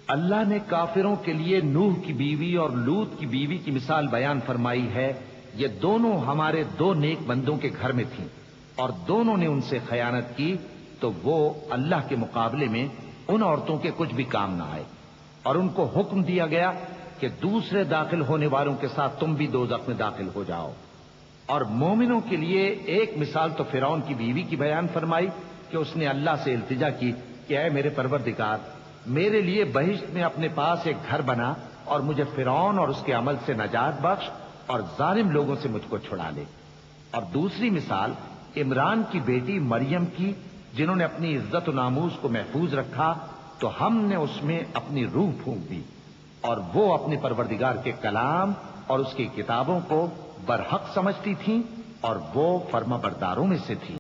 Speaker 2: اللہ نے کافروں کے لیے نوح کی بیوی اور لوط کی بیوی کی مثال بیان فرمائی ہے. یہ دونوں ہمارے دو نیک بندوں کے گھر میں تھیں اور دونوں نے ان سے خیانت کی تو وہ اللہ کے مقابلے میں ان عورتوں کے کچھ بھی کام نہ آئے. اور ان کو حکم دیا گیا کہ دوسرے داخل ہونے والوں کے ساتھ تم بھی دوزخ میں داخل ہو جاؤ. اور مومنوں کے لیے ایک مثال تو فرعون کی بیوی کی بیان فرمائی کہ اس نے اللہ سے التجا کی کہ اے میرے پروردگار، میرے لیے بہشت میں اپنے پاس ایک گھر بنا اور مجھے فرعون اور اس کے عمل سے نجات بخش اور ظالم لوگوں سے مجھ کو چھڑا لے. اور دوسری مثال عمران کی بیٹی مریم کی، جنہوں نے اپنی عزت و ناموس کو محفوظ رکھا تو ہم نے اس میں اپنی روح پھونک دی اور وہ اپنے پروردگار کے کلام اور اس کی کتابوں کو برحق سمجھتی تھیں اور وہ فرما برداروں میں سے تھی.